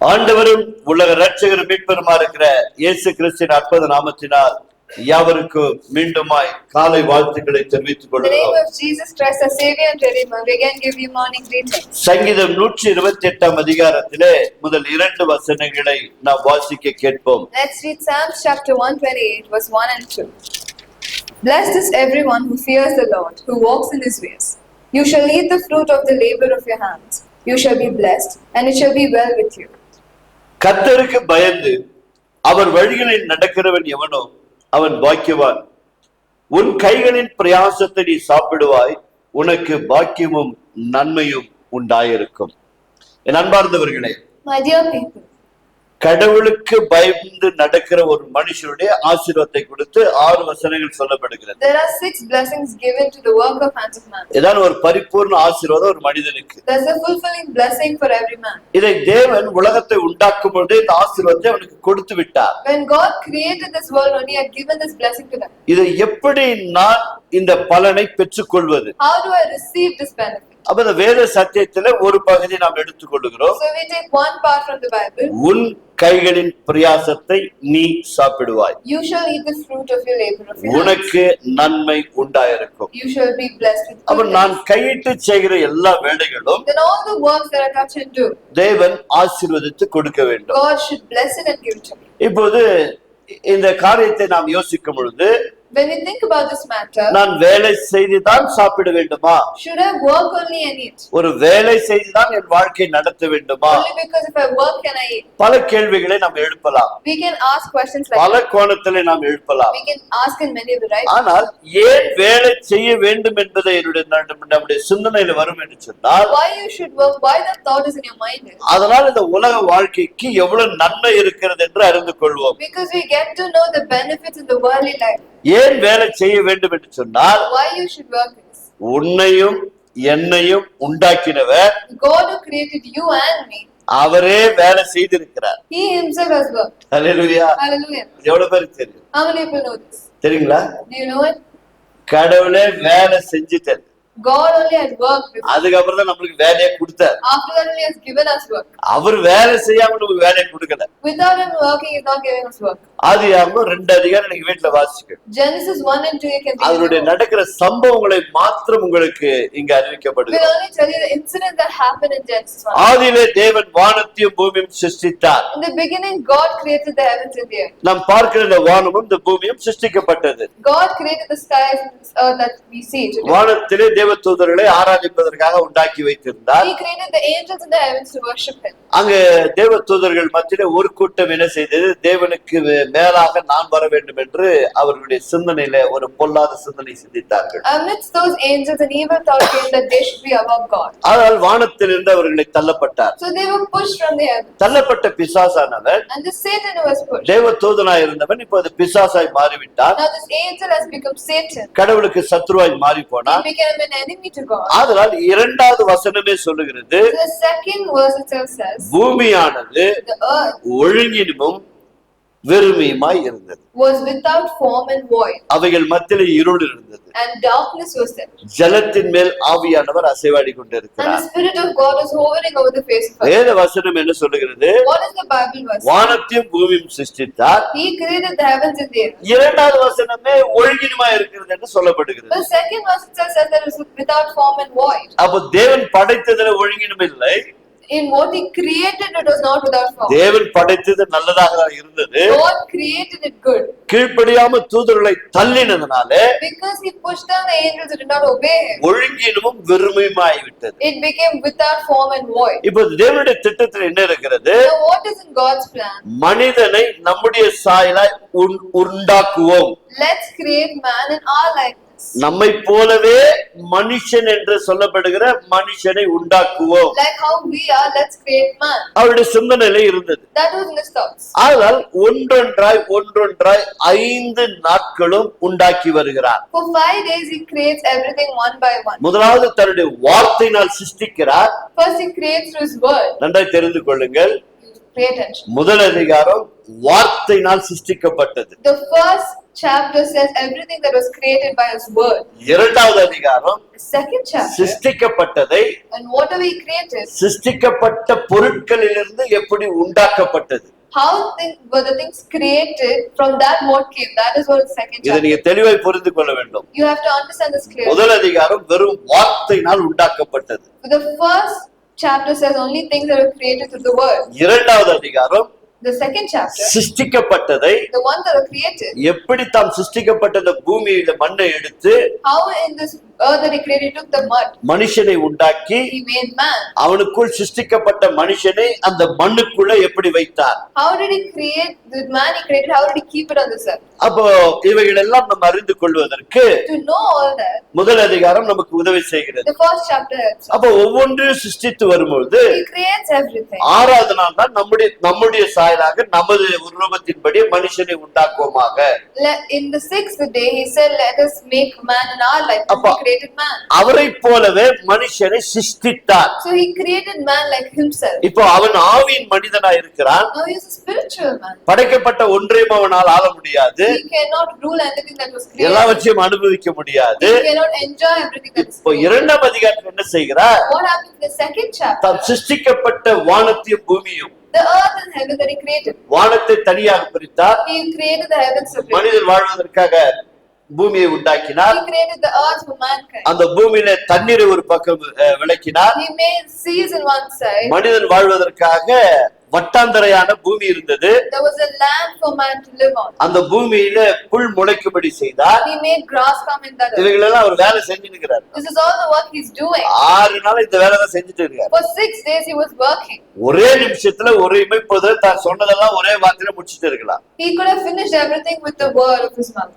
ஆண்டவரும் உலக இரட்சகரும் மீட்பருமா இருக்கிற இயேசு கிறிஸ்துவின் அற்புத நாமத்தினால் யாவருக்கும் மீண்டுமாய் காலை வாழ்த்துக்களை தெரிவித்துக் கொள்கிறோம். சங்கீதம் 128 அதிகாரத்திலே முதல் 2 வசனங்களை நாம் வாசிக்க கேட்போம். Let's read Psalms chapter 128 verse 1 and 2. Blessed is everyone who fears the Lord, who walks in his ways. You shall eat the fruit of the labor of your hands. You shall be blessed, and it shall be well with you. கர்த்தருக்கு பயந்து அவர் வழிகளில் நடக்கிறவன் எவனோ அவன் பாக்கியவான். உன் கைகளின் பிரயாசத்தை நீ சாப்பிடுவாய், உனக்கு பாக்கியமும் நன்மையும் உண்டாயிருக்கும். என் அன்பார்ந்தவர்களே, my dear people, கடவுளுக்கு பயந்து நடக்கிற ஒரு மனுஷனுடைய ஆசீர்வாதத்தை கொடுத்து 6 வசனங்கள் சொல்லப்படுகிறது. There are 6 blessings given to the work of hands of man. இதான் ஒரு பரிபூர்ண ஆசீர்வாதம் ஒரு மனிதனுக்கு. There's a fulfilling blessing for every man. இதை தேவன் உலகத்தை உண்டாக்கும் பொழுதே இந்த ஆசீர்வாதத்தை அவனுக்கு கொடுத்து விட்டார். When God created this world, only had given this blessing to them. இதை எப்படி நான் இந்த பலனை பெற்றுக்கொள்வது? How do I receive this benefit? அப்ப இந்த வேத சத்தியத்துல ஒரு பகுதி நாம் எடுத்துக்கொள்கிறோம். So we take one part from the Bible. உன் கைகளின் பிரயாசத்தை நீ சாப்பிடுவாய். You shall eat the fruit of your labor of your hands. உனக்கு நன்மை உண்டாயிருக்கும். You shall be blessed with அப்ப நான் கையிட்டு செய்கிற எல்லா வேலைகளும் then all the works that I touch and do, தேவன் ஆசீர்வதித்து கொடுக்க வேண்டும். God should bless it and give it to me. இப்போது இந்த காரியத்தை நாம் யோசிக்கும் பொழுது, when we think about this matter, நான் வேலை செய்துதான் சாப்பிட வேண்டுமா? should I work only and eat? ஒரு வேலை செய்துதான் என் வாழ்க்கை நடத்த வேண்டுமா? Only because if I work can I eat? பல கேள்விகளை நாம் எழுப்பலாம். We can ask questions like பல கோணத்திலே நாம் எழுப்பலாம். we can ask in many of the right. ஆனால் ஏன் வேலை செய்ய வேண்டும் என்பதை நம்முடைய சிந்தனையில வரும் என்று சொன்னால், why you should work, why that thought is in your mind, அதனால் இந்த உலக வாழ்க்கைக்கு எவ்வளவு நன்மை இருக்கிறது என்று அறிந்து கொள்வோம். because we get to know the benefits in the worldly life. ஏன் வேலை செய்ய வேண்டும் என்று சொன்னால், why you should work this? உன்னையும் என்னையும் உண்டாக்கினவர், God who created you and me, அவரே வேலை செய்திருக்கிறார். he himself has worked. Hallelujah. Hallelujah. எவ்வளவு பேருக்கு தெரியும்? How many people know this? தெரியுங்களா? Do you know it? கடவுளே வேலை செஞ்சுட்டார். God only had worked before. அதுக்கப்புறம் தான் நம்மளுக்கு வேலையை கொடுத்தார். After that only has given us work. அவர் வேலை செய்யாம நமக்கு வேலையை கொடுக்கல. Without him working, he is not giving us work. ஆதியாகமம் 2 அதிகாரம் நீங்க வீட்டுல வாசிக்க. Genesis 1 and 2 you can read. அதனுடைய நடக்கிற சம்பவங்களை மாத்திரம் உங்களுக்கு இங்க அறிவிக்கப்படுது. We'll only tell you the incident that happened in Genesis 1. ஆதியிலே தேவன் வானத்தையும் பூமியையும் சிருஷ்டித்தார். In the beginning, God created the heavens and the earth. நாம் பார்க்கிற இந்த வானமும் இந்த பூமியும் சிருஷ்டிக்கப்பட்டது. God created the skies and this earth that we see today. வானத்திலே தேவதூதர்களை ஆராதிப்பதற்காக உண்டாக்கி வைத்திருந்தார். He created the angels in the heavens to worship him. அங்க தேவதூதர்கள் மத்தியிலே ஒரு கூட்டம் என்ன செய்தது? தேவனுக்கு மேலாக நான் வர வேண்டும் என்று அவர்களுடைய சிந்தனையில ஒரு பொல்லாத சிந்தனை சிந்தித்தார்கள். Amidst those angels, an evil thought came that they should be above God. ஆனால் வானத்திலிருந்து அவர்களை தள்ளப்பட்டார். So they were pushed from the heavens. தள்ளப்பட்ட பிசாசானவன், And this Satan who was pushed. தேவதூதனாய் இருந்தவன் இப்போது பிசாசாய் மாறிவிட்டார். Now this angel has become Satan. கடவுளுக்கு சத்ருவாய் மாறி போனார். He became an enemy to God. அதனால் 2வது வசனமே சொல்லுகிறது, The second verse itself says, பூமியானது the earth ஒழுங்கினும் வெறுமையுமாய் இருந்தது. was without form and void, அவைகள் மத்தியிலே இருள் இருந்தது. and darkness was there. ஜலத்தின் மேல் ஆவியானவர் அசைவாடி And the கொண்டிருக்கிறார். Spirit of God was hovering over the face of earth. வேத வசனம் என்ன சொல்லுகிறது? What is the Bible verse? வானத்தையும் பூமியும் சிருஷ்டித்தார். He created the heavens and the earth. 2வது வசனமே ஒழுங்கினுமாய் இருக்கிறது என்று சொல்லப்படுகிறது. The second verse itself says that it was without form and void. அப்போ தேவன் படைத்ததுல ஒழுங்கினும் இல்லை. In what he created, it was not without form. தேவன் படைத்தது நல்லதாக தான் இருந்தது. God created it good. கீழ்ப்படியாம தூதர்களை தள்ளினதுனால Because he pushed down the angels who did not obey him, ஒழுங்கினும் வெறுமையுமாய் விட்டது. it became without form and void. இப்போ தேவனுடைய திட்டத்தில் என்ன இருக்கிறது? Now what is in God's plan? மனிதனை நம்முடைய சாயலாய் உண்டாக்குவோம். Let's create man in our likeness. நம்மை போலவே மனுஷன் என்று சொல்லப்படுகிற மனுஷனை உண்டாக்குவோம். Like how we are, let's create man. அவருடைய சிந்தனையில இருந்தது. That was in his thoughts. ஆனால் ஒன்றொன்றாய் 5 நாட்களும் உண்டாக்கி வருகிறார். For 5 days he creates everything one by one. முதலாவது தன்னுடைய வார்த்தையினால் சிருஷ்டிக்கிறார். First he creates through his word. நன்றாய் தெரிந்து கொள்ளுங்கள், Pay attention. முதல் அதிகாரம் வார்த்தையினால் சிருஷ்டிக்கப்பட்டது. The first chapter says everything that was created by His word. இரண்டாவது அதிகாரம் The second chapter, சிருஷ்டிக்கப்பட்டதை and whatever He created, சிருஷ்டிக்கப்பட்ட பொருட்களிலிருந்து எப்படி உண்டாக்கப்பட்டது. how were the things created, from that what came. That is what the second இதை chapter. நீங்க தெளிவாய் புரிந்து கொள்ள வேண்டும். You have to understand this clearly. முதல் அதிகாரம் வெறும் வார்த்தையினால் உண்டாக்கப்பட்டது. The first chapter says only things that were created through the word. இரண்டாவது அதிகாரம் The second chapter, சிருஷ்டிக்கப்பட்டதை the ones that were created, எப்படி தாம் சிருஷ்டிக்கப்பட்ட இந்த பூமியில மண்ணை எடுத்து how in this earth that He created, He took the mud, மனுஷனை உண்டாக்கி He made man. அவனுக்குள் சிருஷ்டிக்கப்பட்ட மனுஷனை அந்த மண்ணுக்குள்ள எப்படி வைத்தார். How did He create the man He created? How did He keep it on this earth? அப்போ இவைகள் எல்லாம் நம்ம அறிந்து கொள்வதற்கு To know all that, முதல் அதிகாரம் நமக்கு உதவி செய்கிறது. the first chapter helps. அப்போ ஒவ்வொன்றையும் சிருஷ்டித்து வரும்பொழுது He creates everything. ஆறாவது நாள் தான் நம்முடைய சாயலாக நமது உருவத்தின்படி மனுஷனை உண்டாக்குவோமாக. In the sixth day, He said, "Let us make man in our likeness." அப்பா, He created man. அவரை போலவே மனுஷனை சிருஷ்டித்தார். So He created man like Himself. இப்போ அவன் ஆவியின் மனிதனா இருக்கிறான். Now He is a spiritual man. படைக்கப்பட்ட ஒன்றையும் அவனால் ஆள முடியாது. He cannot rule anything that was created. எல்லாவற்றையும் அனுபவிக்க முடியாது. He cannot enjoy everything that is இப்போ created. இரண்டாம் அதிகாரத்தில் என்ன செய்கிறார்? What happens in the second chapter? தாம் சிருஷ்டிக்கப்பட்ட வானத்தையும் பூமியும், The earth and heaven that He created. வானத்தை தனியாக பிரித்தார். He created the heavens separately. மனிதன் வாழ்வதற்காக பூமியை உண்டாக்கினார். He created the earth for mankind. அந்த பூமியில தண்ணீரை ஒரு பக்கம் விளக்கினார். He made seas in one side. மனிதன் வாழ்வதற்காக வட்டாந்தரையான பூமி இருந்தது. There was a land for man to live on. அந்த பூமியில புல் முளைக்கும்படி செய்தார். He made grass come in that earth. இவைகளெல்லாம் அவர் வேலை செஞ்சுட்டு இருக்கிறார். This is all the work He's doing. 6 நாள் இந்த வேலை தான் செஞ்சுட்டு இருக்கார். For 6 days He was working. ஒரே நிமிஷத்துல ஒரு இமைப்போது தான் சொன்னதெல்லாம் ஒரே வார்த்தையில முடிச்சிட்டு இருக்கலாம். He could have finished everything with the word of His mouth.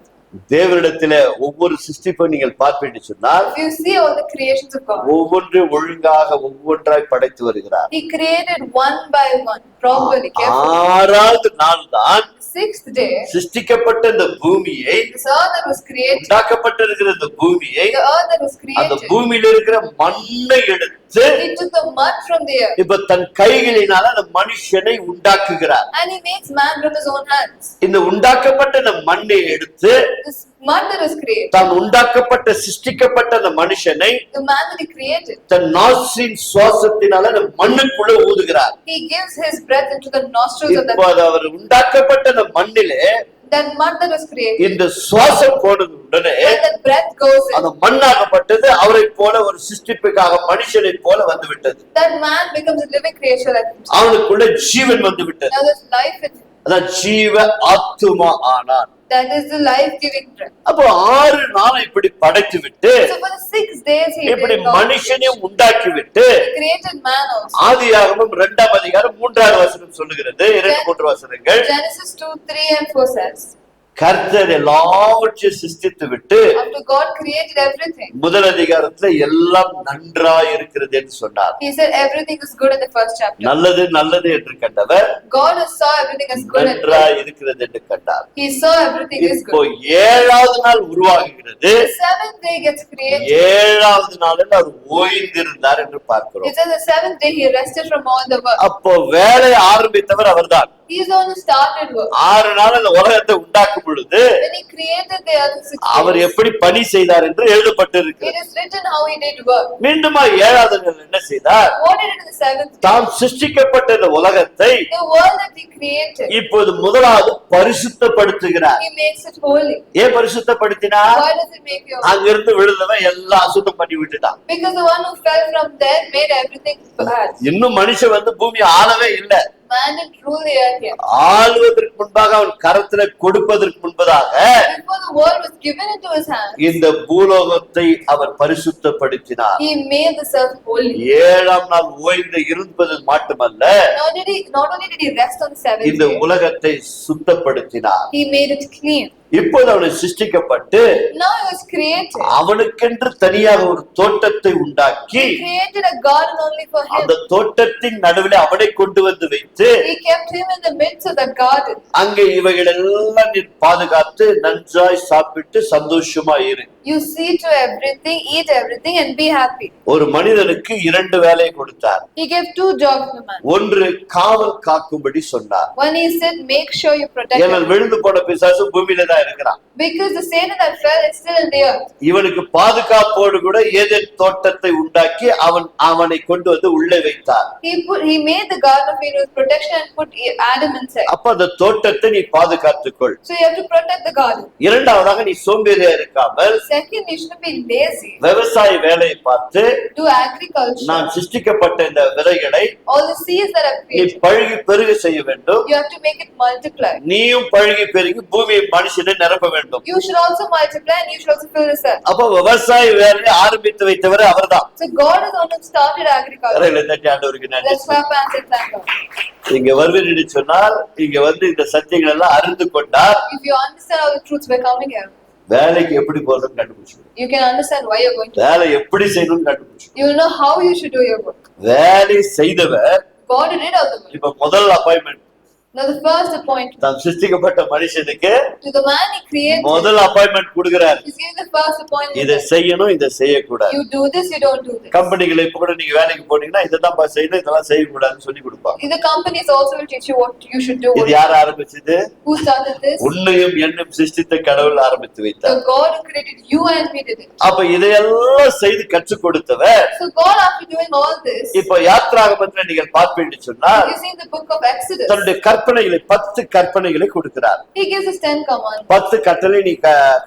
தேவனிடத்திலே ஒவ்வொரு சிருஷ்டிப்பை நீங்கள் பார்ப்பீங்க சொன்னால் If you see all the creations of God, ஒவ்வொன்று ஒழுங்காக ஒவ்வொன்றாய் படைத்து வருகிறார். He created one by one, properly, carefully. 6வது நாள் தான் 6th day, சிருஷ்டிக்கப்பட்ட இந்த பூமியை, this earth that was created, உண்டாக்கப்பட்டிருக்கிற இந்த பூமியை, the earth that was அந்த created, பூமியில இருக்கிற மண்ணை எடுத்து He took the mud from the earth இப்ப தன் கைகளினால அந்த மனுஷனை உண்டாக்குகிறார். and He makes man from His own hands. இந்த உண்டாக்கப்பட்ட இந்த மண்ணை எடுத்து This mud that was created, தான் உண்டாக்கப்பட்ட சிருஷ்டிக்கப்பட்ட அந்த மனுஷனை the man that He created, தன் நாசின் சுவாசத்தினால அந்த மண்ணுக்குள்ள ஊதுகிறார். He gives His breath into the nostrils of இப்போ that. அவர் உண்டாக்கப்பட்ட அந்த மண்ணிலே That mud that was created, இந்த சுவாசம் போனது உடனே when that breath goes in, அந்த மண்ணாகப்பட்டது அவரை போல ஒரு சிருஷ்டிப்புக்காக மனுஷனை போல வந்து விட்டது. that man becomes a living creature like Himself. அவனுக்குள்ள ஜீவன் வந்து விட்டது. Now there's life in Him. அதான் ஜீவ ஆத்துமா ஆனான். That is the life-giving breath. அப்போ 6 நாள் இப்படி படைத்து விட்டு So for the 6 days He இப்படி did all மனுஷனையும் உண்டாக்கி விட்டு He created man also. ஆதியாகமம் 2ஆம் அதிகாரம் 3வது வசனம் சொல்லுகிறது. 2-3 வசனங்கள். Genesis 2:3 and 4 says, கர்த்தர் எல்லாவற்றையும் சிருஷ்டித்து விட்டு after God created everything, முதல் அதிகாரத்துல எல்லாம் நன்றாய் இருக்கிறது என்று சொன்னார். He said everything is good in the first chapter. நல்லது நல்லது என்று கண்டவர் God saw everything as good and நன்றாய் இருக்கிறது என்று கண்டார். He saw everything is இப்போ good. 7வது நாள் உருவாகுகிறது. The 7th day gets created. 7வது நாளில் அவர் ஓய்ந்திருந்தார் என்று பார்க்கிறோம். It says the 7th day He rested from all the work. அப்போ வேலையை ஆரம்பித்தவர் அவர்தான். He is the one who started work. 6 நாள் அந்த உலகத்தை உண்டாக்கும் பொழுது When He created the earth in 6 our days, எப்படி பணி செய்தார் என்று it எழுதப்பட்டிருக்கிறது. is written how He did work. மீண்டுமா 7வது நாள் என்ன செய்தார்? What did He do in the 7th day? தாம் சிருஷ்டிக்கப்பட்ட இந்த உலகத்தை The world that He created, இப்போது முதலாவது பரிசுத்தப்படுத்துகிறார். He makes it holy. ஏன் பரிசுத்தப்படுத்தினார்? Why does He make you holy? அங்கிருந்து விழுந்தவன் எல்லாம் அசுத்தம் பண்ணி விட்டுட்டான். Because the one who fell from there made everything bad. இன்னும் மனுஷன் வந்து பூமியை ஆளவே இல்லை. Man didn't rule the earth yet. ஆளுவதற்கு முன்பாக அவன் கரத்துல கொடுப்பதற்கு முன்பதாக Before the world was given into His hands, இந்த பூலோகத்தை அவர் பரிசுத்தப்படுத்தினார். He made this earth holy. 7ஆம் நாள் ஓய்ந்து இருப்பது மட்டுமல்ல, Not only did He rest on the 7th இந்த day, உலகத்தை சுத்தப்படுத்தினார். He made it clean. இப்போது அவனை சிருஷ்டிக்கப்பட்டு Now he was created. அவனுக்கென்று தனியாக ஒரு தோட்டத்தை உண்டாக்கி He created a garden only for him. அந்த தோட்டத்தின் நடுவில் அவனை கொண்டு வந்து வைத்து He kept him in the midst of the garden. அங்கே இவைகளெல்லாம் நீ பாதுகாத்து நன்றாய் சாப்பிட்டு சந்தோஷமா இரு. You see to everything, eat everything, and be happy. ஒரு மனிதனுக்கு 2 வேலை கொடுத்தார். He gave 2 jobs to man. ஒன்று காவல் காக்கும்படி சொன்னார். One, he said, make sure you protect ஏன்னா him. விழுந்து போன பிசாசு பூமியில தான் இருக்கிறான். Because the Satan that fell is still in the earth. இவனுக்கு பாதுகாப்போடு கூட ஏதேன் தோட்டத்தை உண்டாக்கி அவனை கொண்டு வந்து உள்ளே வைத்தார். He made the garden of Eden with protection and put Adam inside. அப்ப அந்த தோட்டத்தை நீ பாதுகாத்துக்கொள். So you have to protect the garden. இரண்டாவதாக நீ சோம்பேறியா இருக்காமல் Second, you shouldn't be lazy. விவசாய வேலையை பார்த்து Do agriculture. நான் சிருஷ்டிக்கப்பட்ட இந்த விதைகளை All the seeds that are நீ created, பழுகி பெருக செய்ய வேண்டும். you have to make it multiply. நீயும் பழுகி பெருகி பூமியை மனுஷனை நிரப்ப வேண்டும். You should also multiply and you should also fill this earth. அப்ப விவசாய வேலையை ஆரம்பித்து வைத்தவர் அவர்தான். So God is the one who started agriculture. கரையில தட்டி ஆண்டவருக்கு நன்றி. Let's clap hands and thank God. இங்க வருவீன்னு சொன்னால் இங்க வந்து இந்த சத்தியங்கள் எல்லாம் அறிந்து கொண்டார். If you understand how the truths were coming here, வேலைக்கு எப்படி போறதுன்னு கண்டுபிடிச்சு, you can understand why you're going to. வேலை எப்படி செய்யணும்னு கண்டுபிடிச்சு, You will know how you should do your work. வேலை செய்தவர் God did all the work. இப்ப முதல் appointment Now the first appointment தாம் சிருஷ்டிக்கப்பட்ட மனுஷனுக்கு to the man he created, முதல் அப்பாயின்மெண்ட் கொடுக்கிறார். he's giving the first appointment. இதை செய்யணும், இதை செய்யக்கூடாது. You do this, you don't do this. கம்பெனிகளை இப்ப கூட நீங்க வேலைக்கு போனீங்கன்னா இதைதான் செய்யணும், இதெல்லாம் செய்யக்கூடாதுன்னு சொல்லி கொடுப்பாங்க. In the companies also will teach you what you should do. இது யார் ஆரம்பிச்சது? Who started this? உன்னையும் என்னும் சிருஷ்டித்த கடவுள் ஆரம்பித்து The வைத்தார். God who created you and we did it. அப்ப இதையெல்லாம் செய்து கற்றுக் கொடுத்தவர் So God, after doing all this, இப்ப யாத்ராகமத்துல நீங்கள் பார்ப்பீங்கன்னு சொன்னால் you see in the book of Exodus, தன்னுடைய கற்பனைகளை 10 கற்பனைகளை கொடுக்கிறார். he gives us 10 commands. 10 கட்டளை நீ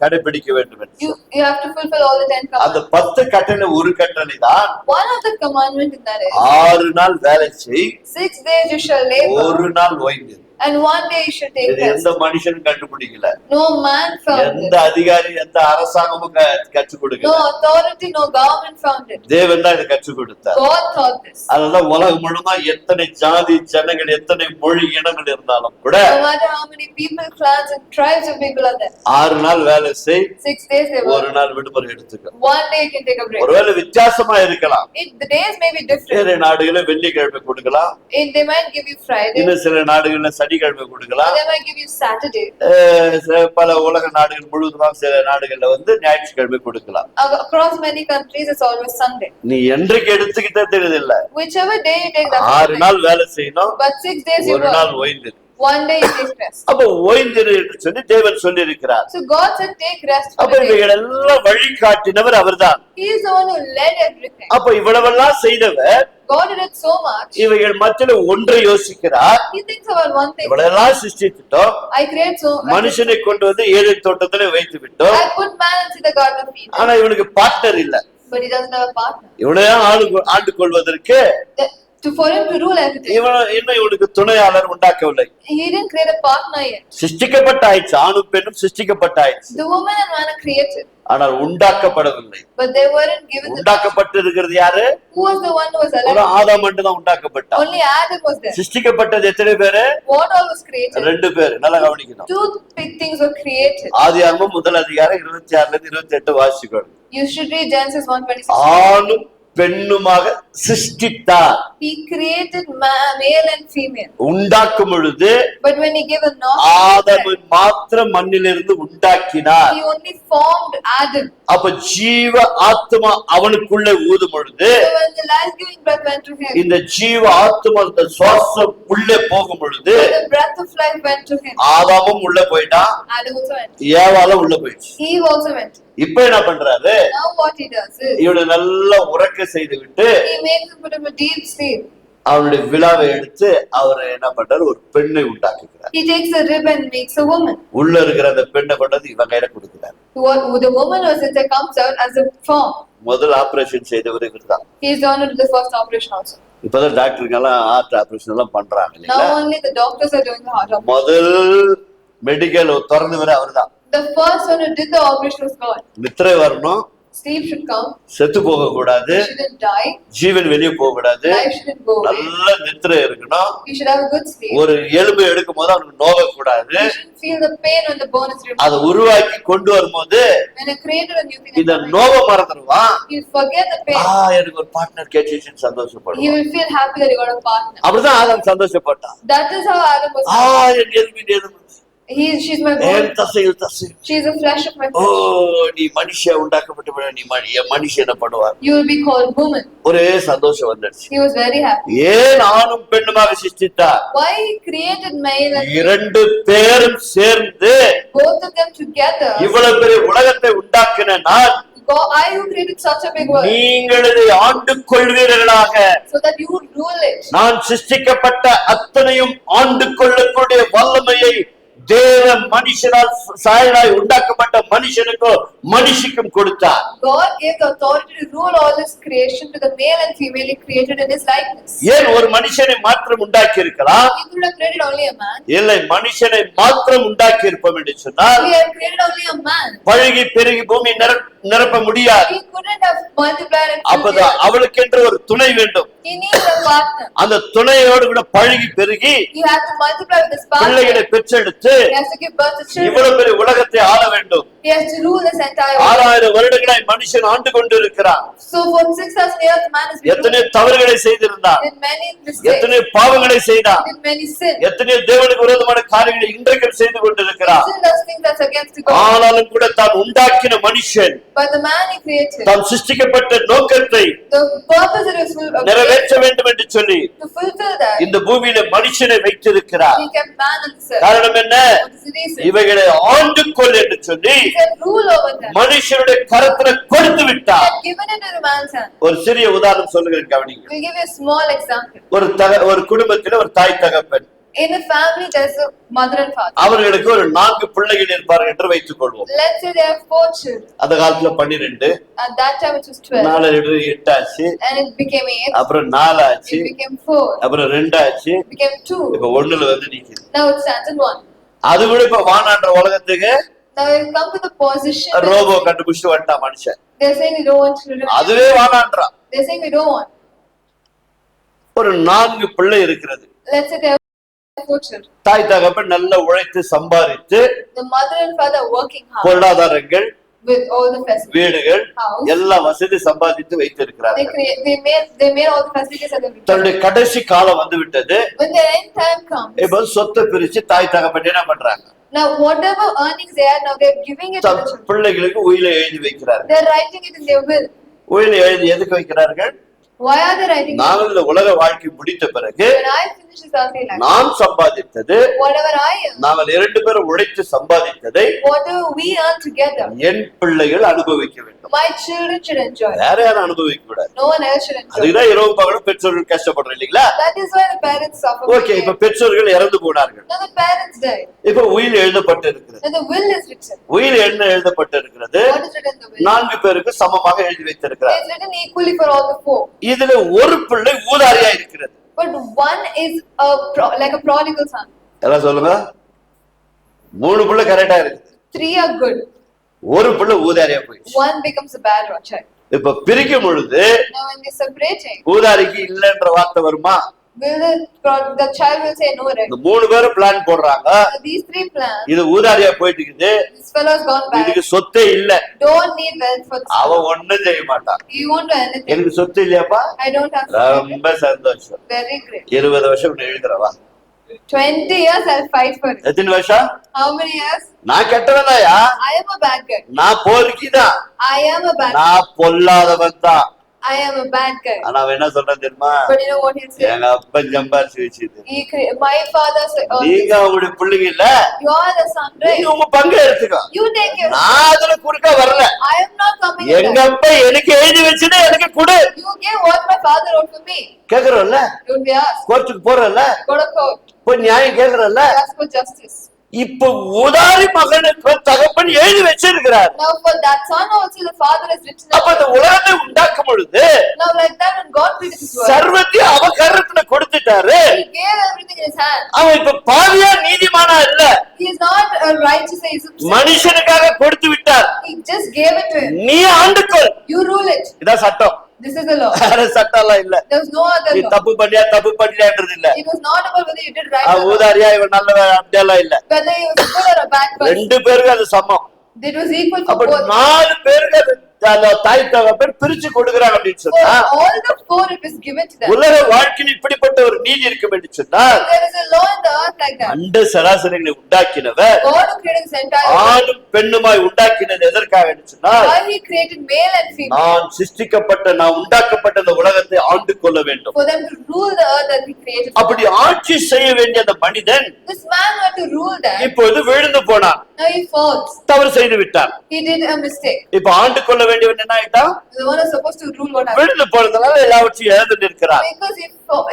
கடைபிடிக்க வேண்டும் என்று. You have to fulfill all the 10 அந்த commandments. 10 கட்டளை ஒரு கட்டளை தான். One of the commandment in that is 6 நாள் வேலை செய், 6 days you shall labor, ஒரு நாள் ஓய்வு. and 1 day you should take இது rest. எந்த மனுஷனும் கண்டுபிடிக்கல. No man found எந்த it. அதிகாரி எந்த அரசாங்கமும் கற்றுக் No கொடுக்கல. authority, no government found it. தேவன் தான் இதை கற்றுக் கொடுத்தார். God taught this. அதனால உலகம் முழுமா எத்தனை ஜாதி ஜனங்கள் எத்தனை மொழி இனங்கள் இருந்தாலும் கூட No matter how many people, clans, and tribes of people are there, 6 நாள் வேலை செய், 6 days they ஒரு work. நாள் விடுமுறை எடுத்துக்க. 1 day you can take a break. ஒருவேளை வித்தியாசமா இருக்கலாம். The days may be different. வேற நாடுகள்ல வெள்ளிக்கிழமை கொடுக்கலாம், They might give you Friday, இன்னும் சில நாடுகள்ல சனிக்கிழமை கொடுக்கலாம். they might give you Saturday. பல உலக நாடுகள் முழுவதுமாக சில நாடுகள்ல வந்து ஞாயிற்றுக்கிழமை கொடுக்கலாம். Across many countries, it's always Sunday. நீ என்றைக்கு எடுத்துக்கிட்டே தெரியுதில்ல. Whichever day you take, 6 that's நாள் வேலை செய்யணும், But 6 days you ஒரு நாள் work. ஓய்ந்து. 1 day you take rest. அப்ப ஓய்ந்திரு என்று சொல்லி தேவன் சொல்லி இருக்கிறார். So God said, take rest for அப்ப the day. இவைகள் எல்லாம் வழிகாட்டினவர் அவர்தான். He is the one who led everything. அப்ப இவ்வளவெல்லாம் செய்தவர் God did it so much. இவைகள் மத்தியில ஒன்றை யோசிக்கிறார். He thinks about one thing. இவ்வளவெல்லாம் சிருஷ்டித்துட்டோம், I create so. மனுஷனை கொண்டு வந்து ஏதேன் தோட்டத்துல வைத்து விட்டோம். I put man into the garden of Eden. ஆனா இவனுக்கு பார்ட்னர் இல்ல. But he doesn't have a partner. இவனையும் ஆண்டு கொள்வதற்கு For him to rule everything. இன்னும் இவனுக்கு துணையாளர் உண்டாக்கவில்லை. He didn't create a partner yet. சிருஷ்டிக்கப்பட்ட ஆயிடுச்சு, ஆணும் பெண்ணும் சிருஷ்டிக்கப்பட்ட ஆயிடுச்சு. The woman and man are created. ஆனால் உண்டாக்கப்படவில்லை. But they weren't given the. உண்டாக்கப்பட்டு இருக்கிறது யாரு? Who was the one who was ஒரு alive? ஆதாம் மட்டும் தான் உண்டாக்கப்பட்டான். Only Adam was there. சிருஷ்டிக்கப்பட்டது எத்தனை பேரு? What all was created? 2 பேரு. நல்லா கவனிக்கணும். 2 big things were created. ஆதியாகமம் முதல் அதிகாரம் 26ல இருந்து 28 வாசிக்கணும். You should read Genesis 1:26. ஆணும் பெண்ணுமாக சிருஷ்டித்தார். He created male and female. உண்டாக்கும் பொழுது But when he gave a knock, ஆதாமை மாத்திரம் மண்ணிலிருந்து உண்டாக்கினார். he only formed Adam. அப்ப ஜீவ ஆத்மா அவனுக்குள்ளே ஊதும் பொழுது So when the life-giving breath went to him, இந்த ஜீவ ஆத்மா இந்த சுவாசம் உள்ளே போகும் பொழுது when the breath of life went to him, ஆதாமும் உள்ள போயிட்டான், Adam also went. ஏவாளும் உள்ள போயிடுச்சு. Eve also went. இப்ப என்ன பண்றாரு? Now what he does is, இவனை நல்லா உறக்க செய்து விட்டு he makes him put him a deep sleep. அவருடைய விழாவை எடுத்து அவர் என்ன பண்றாரு? ஒரு பெண்ணை உண்டாக்குகிறார். He takes a rib and makes a woman. உள்ள இருக்கிற அந்த பெண்ணை கொண்டது இவன் கையில கொடுக்கிறார். The woman was inside comes out as a form. முதல் ஆபரேஷன் செய்தவர் இவர்தான். He is the one who did the first operation also. இப்பதான் டாக்டருங்க எல்லாம் ஹார்ட் ஆபரேஷன் எல்லாம் பண்றாங்க Now இல்லையா? only the doctors are doing the heart operation. முதல் medical திறந்து வர அவர்தான். The first one who did the operation was God. நித்திரை வரணும், Sleep should come. செத்து போக கூடாது, You shouldn't die. ஜீவன் வெளியே போக கூடாது, Life shouldn't go away. நல்ல நித்திரை இருக்கணும். You should have a good sleep. ஒரு எலும்பு எடுக்கும் போது அவனுக்கு நோக கூடாது. You shouldn't feel the pain when the bone is removed. அதை உருவாக்கி கொண்டு வரும்போது When I created a new thing, இந்த நோக மறந்துடுவான். you forget the pain. எனக்கு ஒரு பார்ட்னர் கிடைச்சிச்சுன்னு You சந்தோஷப்படுவான். will feel happy that you got a partner. அப்படிதான் ஆதாம் சந்தோஷப்பட்டான். That is how Adam was. என் எலும்பின் எலும்பு, She's my என் bone. தசையில் தசை. She is the flesh of my O flesh. நீ மனுஷன் உண்டாக்கப்பட்ட நீ மனுஷன் என்ன பண்ணுவார்? You will be called woman. ஒரே சந்தோஷம் வந்துடுச்சு. He was very happy. ஏன் ஆணும் பெண்ணுமாக சிருஷ்டித்தார்? Why he created male and இரண்டு பேரும் சேர்ந்து both of them together? இவ்வளவு பெரிய உலகத்தை உண்டாக்கின நான், God, I who created such a big world, நீங்கள் இதை ஆண்டு கொள்வீர்களாக. so that you would rule it. நான் சிருஷ்டிக்கப்பட்ட அத்தனையும் ஆண்டு கொள்ளக்கூடிய வல்லமையை தேவ மனுஷனால் சாயலாய் உண்டாக்கப்பட்ட மனுஷனுக்கும் மனுஷிக்கும் கொடுத்தார். God gave the authority to rule all His creation to the male and female He created in His likeness. ஏன் ஒரு மனுஷனை மாத்திரம் உண்டாக்கி இருக்கலாம்? He could have created only a man. இல்லை, மனுஷனை மாத்திரம் உண்டாக்கி இருப்போம் என்று சொன்னால் He had created only a man. பழுகி பெருகி பூமி நிரப்ப முடியாது. He couldn't have multiplied and filled the அப்பதான் earth. அவளுக்கென்று ஒரு துணை வேண்டும். He needs a partner. அந்த துணையோடு கூட பழுகி பெருகி He has to multiply with his partner. பிள்ளைகளை பெற்றெடுத்து He has to give birth to children. இவ்வளவு பெரிய உலகத்தை ஆள வேண்டும். He has to rule this entire world. 6000 வருடங்களாய் மனுஷன் ஆண்டு கொண்டிருக்கிறான். So for 6,000 years, man has been எத்தனை தவறுகளை செய்திருந்தான், did many mistakes, எத்தனை பாவங்களை செய்தான், did many sins. எத்தனை தேவனுக்கு விரோதமான காரியங்களை இன்றைக்கும் செய்து கொண்டிருக்கிறான். Still does things that's against God. ஆனாலும் கூட தான் உண்டாக்கின மனுஷன் But the man He created, தான் சிருஷ்டிக்கப்பட்ட நோக்கத்தை the purpose that He was நிறைவேற்ற வேண்டும் என்று சொல்லி to fulfill that, இந்த பூமியில மனுஷனை வைத்திருக்கிறார். He kept man on the earth. காரணம் என்ன? What is the reason? இவைகளை ஆண்டு கொள் என்று சொல்லி He said, rule over them. மனுஷனுடைய கரத்துல கொடுத்து He விட்டார். had given it to the man's hand. ஒரு சிறிய உதாரணம் சொல்லுகிறேன், கவனிங்க. We'll give you a small example. ஒரு குடும்பத்துல ஒரு தாய் தகப்பன், In a family, there's a mother and father. அவர்களுக்கு ஒரு 4 பிள்ளைகள் இருப்பார்கள் என்று வைத்துக் கொள்வோம். Let's say they have 4 children. அந்த காலத்துல 12, At that time, it was 12. 4 8 ஆச்சு, And it became 8. அப்புறம் 4 ஆச்சு, It became 4. அப்புறம் 2 ஆச்சு, It became 2. இப்ப 1ல வந்து நிக்குது. Now it stands in 1. அது கூட இப்ப வானான்ற உலகத்துக்கு Now we come to the position. Robo கண்டுபிடிச்சு வந்துட்டான் மனுஷன். They're saying we don't want children. அதுவே வானான்றான். They're saying we don't want. ஒரு 4 பிள்ளை இருக்கிறது. Let's say they have 4 children. தாய் தகப்பன் நல்லா உழைத்து சம்பாதித்து The mother and father are working hard பொருளாதாரங்கள், with all the facilities. வீடுகள் House. எல்லா வசதி சம்பாதித்து They வைத்திருக்கிறார்கள். made all the facilities at the return. தன்னுடைய கடைசி காலம் வந்து விட்டது. When their end time comes, இப்ப சொத்தை பிரிச்சு தாய் தகப்பன் என்ன பண்றாங்க? now whatever earnings they had, now they're giving it to than the children. பிள்ளைகளுக்கு உயிரை எழுதி வைக்கிறார்கள். They're writing it in their will. உயிரை எழுதி எதுக்கு வைக்கிறார்கள்? Why are they writing it? நாங்கள் இந்த உலக வாழ்க்கை முடித்த பிறகு When I finish this earthly life, நாம் சம்பாதித்தது, whatever I am, நாங்கள் 2 பேரும் உழைத்து சம்பாதித்ததை whatever we earn together, என் பிள்ளைகள் அனுபவிக்க வேண்டும். my children should enjoy. வேற யாரும் அனுபவிக்க கூடாது. No one else should enjoy. அதுதான் இரவு பகலும் பெற்றோர்கள் கஷ்டப்படுறோம் இல்லைங்களா? That is why the parents suffer. Okay, இப்ப பெற்றோர்கள் இறந்து போனார்கள். Now the parents died. இப்ப உயில் எழுதப்பட்டு இருக்கிறது. Now the will is written. உயில் என்ன எழுதப்பட்டு இருக்கிறது? What is written in the will? 4 பேருக்கு சமமாக எழுதி வைத்திருக்கிறார். It's written equally for all the 4. இதுல ஒரு பிள்ளை ஊதாரியா இருக்கிறது. But one is like a prodigal son. எல்லாம் சொல்லுங்க. 3 பிள்ளை கரெக்டா இருக்குது. 3 are good. ஒரு பிள்ளை ஊதாரியா போயிடுச்சு. One becomes a bad child. இப்ப பிரிக்கும் பொழுது Now when they're separating, ஊதாரிக்கு இல்லன்ற வார்த்தை வருமா? will the child will say no, right? இந்த 3 பேரும் பிளான் போடுறாங்க. Now these 3 plans, இது ஊதாரியா போயிட்டு இருக்குது. this fellow has gone bad. இதுக்கு சொத்தே இல்ல. Don't need wealth for this. அவன் ஒண்ணும் செய்ய மாட்டான். You won't do anything. எனக்கு சொத்து இல்லையாப்பா? I don't have something. ரொம்ப சந்தோஷம். Very great. 20 வருஷம் நீ எழுதுறவா? 20 years I'll fight for it. எத்தனை வருஷம்? How many years? நான் கெட்டவனாயா? I am a bad guy. நான் போர்க்கிதான். I am a bad guy. நான் பொல்லாதவன் தான். I am a bad guy. ஆனா அவன் என்ன சொல்றான் தெரியுமா? But you know what he'll say? எங்க அப்பன் சம்பாரிச்சு வச்சது. My father said, நீங்க அவங்களுடைய பிள்ளைங்க இல்ல, you are the son, right? நீங்க உங்க பங்கு எடுத்துக்கோ. You take your. நான் அதுல குறுக்க வரல. I am not coming. எங்க அப்பா எனக்கு எழுதி வச்சது எனக்கு கொடு. You gave what my father wrote for me. கேக்குறோம்ல? Don't be asked. கோர்ட்டுக்கு போறல? Go to court. போய் நியாயம் கேக்குறல? Ask for justice. இப்ப உதாரி மகனுக்கு தகப்பன் எழுதி வச்சிருக்கிறார். Now for that son also the father has written. அப்ப இந்த உலகத்தை உண்டாக்கும் பொழுது Now like that when God created this world, சர்வத்தையும் அவ கரத்துல கொடுத்துட்டாரு. He gave everything in His hand. அவன் இப்ப பாவியா நீதிமானா இல்ல. He is not a righteous. He is a- மனுஷனுக்காக கொடுத்து விட்டார். He just gave it to him. நீ ஆண்டுக்கொள். You rule it. இதான் சட்டம். This is the law. வேற சட்டம் எல்லாம் இல்ல. There was no other நீ law. தப்பு பண்ணலையான்றது இல்ல. It was not about whether you did right or wrong. ஊதாரியா இவன் நல்லவன் அப்படியெல்லாம் இல்ல. Whether he was a good or a bad person. ரெண்டு பேருக்கு அது சமம். It was equal for அப்ப both. 4 பேருக்கு அது தாய் தகப்பன் பிரிச்சு கொடுக்குறாங்க அப்படின்னு For சொன்னா all the 4 it was given to them. உலக வாழ்க்கையில் இப்படிப்பட்ட ஒரு நீதி இருக்கும் என்று சொன்னால் There is a law in the earth like that. அண்ட சராசரிகளை உண்டாக்கினவர் God who created this entire world. ஆணும் பெண்ணுமாய் உண்டாக்கினது எதற்காக என்று சொன்னால் Why he created male and female. நான் உண்டாக்கப்பட்ட இந்த உலகத்தை ஆண்டு கொள்ள வேண்டும். For them to rule the earth that he created. அப்படி ஆட்சி செய்ய வேண்டிய அந்த மனிதன் This man had to rule that. இப்போது விழுந்து போனான். Now he falls. தவறு செய்து விட்டான். He did a mistake. இப்ப ஆண்டு கொள்ள வேண்டியவன் என்ன ஆயிட்டான்? The one who is supposed to rule what happened. விழுந்து போனதுனால எல்லாவற்றையும் இழந்து நிற்கிறான். Because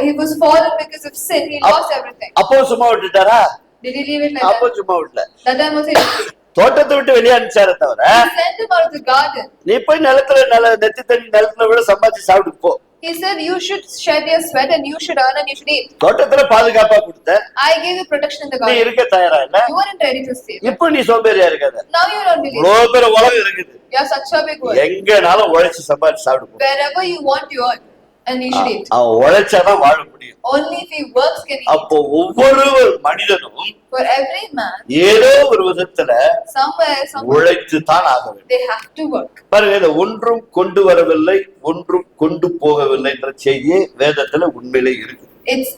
he was fallen because of sin, he lost everything. அப்போ சும்மா விட்டுட்டாரா? Did he leave it like அப்போ that? சும்மா விடல. That time also he didn't. தோட்டத்தை விட்டு வெளியே அனுப்பிச்சார தவிர He sent him out of the garden. நீ போய் நெத்தி தண்ணி நிலத்துல விட சம்பாதிச்சு சாப்பிட்டு போ. He said you should shed your sweat and you should earn and you should eat. தோட்டத்துல பாதுகாப்பா கொடுத்த I gave you protection in the நீ garden. இருக்க தயாரா இல்ல. You weren't ready to stay. இப்ப நீ சோம்பேறியா இருக்காத. Now you don't believe. இவ்வளவு பெரிய உலகம் இருக்குது. You are such a big world. எங்கனாலும் உழைச்சு சம்பாதிச்சு சாப்பிட்டு போ. Wherever you want you earn and you should eat. அவன் உழைச்சாதான் வாழ முடியும். Only if he works can he eat. அப்போ ஒவ்வொரு மனிதனும் For every man, ஏதோ ஒரு விதத்துல somewhere, உழைத்து தான் ஆக வேண்டும். they have to work. பாருங்க, இந்த ஒன்றும் கொண்டு வரவில்லை ஒன்றும் கொண்டு போகவில்லை என்ற செய்தியே வேதத்துல உண்மையிலே இருக்கு. It's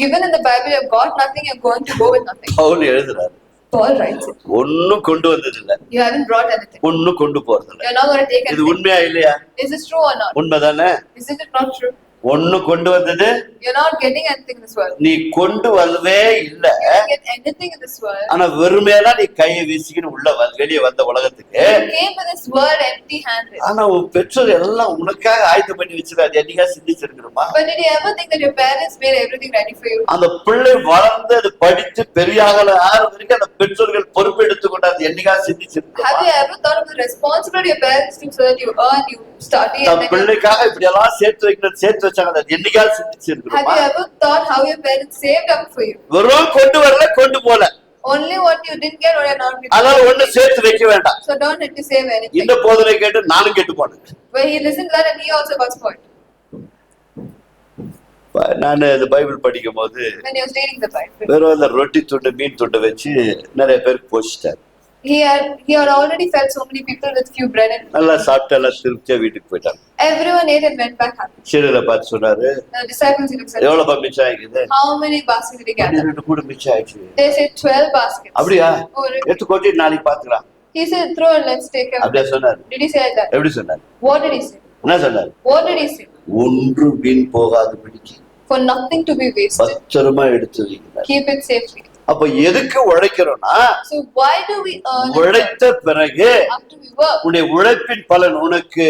given in the Bible, you've got nothing, you're going to go with nothing. Pavul எழுதுறாரு, Paul writes it. ஒன்னும் கொண்டு வந்தது இல்ல, You haven't brought anything. ஒன்னும் கொண்டு போறது இல்ல. You're not going to take இது anything. உண்மையா இல்லையா? Is this true or not? உண்மைதானே? Isn't it not true? ஒன்னும் கொண்டு வந்தது You're not getting anything in this world. நீ கொண்டு வரவே இல்ல. You don't get anything in this world. ஆனா வெறுமையா நீ கையை வீசிக்கின்னு வெளியே வந்த உலகத்துக்கு. You came to this world empty-handed. ஆனா உன் பெற்றோர் எல்லாம் உனக்காக ஆயத்தம் பண்ணி வச்சிருக்காரு. என்னைக்கா சிந்திச்சிருக்கிறோமா? But did you ever think that your parents made everything ready for you? அந்த பிள்ளை வளர்ந்து அது படித்து பெரியாகல வரைக்கும் அந்த பெற்றோர்கள் பொறுப்பு எடுத்துக்கொண்டாது. என்னைக்கா சிந்திச்சிருக்கிறோமா? Have you ever thought of the responsibility your parents took so that you earn, you study, than and then பிள்ளைக்காக இப்படி எல்லாம் சேர்த்து வச்சாங்க. என்னைக்கா have சிந்திச்சிருக்கிறோமா? you ever thought how your parents saved up for you? வெறும் கொண்டு வரல கொண்டு போல. Only what you didn't get or you're not getting. அதனால ஒண்ணு சேர்த்து வைக்க வேண்டாம். So don't need to save anything. இந்த போதனை கேட்டு நானும் கெட்டு போனேன். Where he listened to that and he also got spoiled. நான் இந்த பைபிள் படிக்கும் போது When he was reading the Bible, வெறும் அந்த ரொட்டி துண்டு மீன் துண்டு வச்சு நிறைய பேருக்கு போச்சிட்டாரு. he had already fed so many people with few bread and நல்லா சாப்பிட்டு எல்லாம் திருப்தியா வீட்டுக்கு போயிட்டாங்க. everyone ate and went back happy. சீடரை பார்த்து சொன்னாரு, The disciples he looked at, எவ்வளவு மிச்சம் ஆகிக்குது? how many baskets did he gather? 12 கூட மிச்சம் ஆயிடுச்சு. They said 12 baskets. அப்படியா? Oh, really? எடுத்து கொட்டி நாளைக்கு பாத்துக்கலாம். He said, throw it, let's take it. அப்படியா சொன்னாரு? Did he say like that? எப்படி சொன்னாரு? What did he say? என்ன சொன்னாரு? What did he say? ஒன்று வீண் போகாது பிடிக்கு For nothing to be wasted. பத்திரமா எடுத்து வைக்கிறார். Keep it safely. அப்ப எதுக்கு உழைக்கிறோம்னா, So why do we earn உழைத்த பிறகு after we work? உன்னுடைய உழைப்பின் பலன் உனக்கு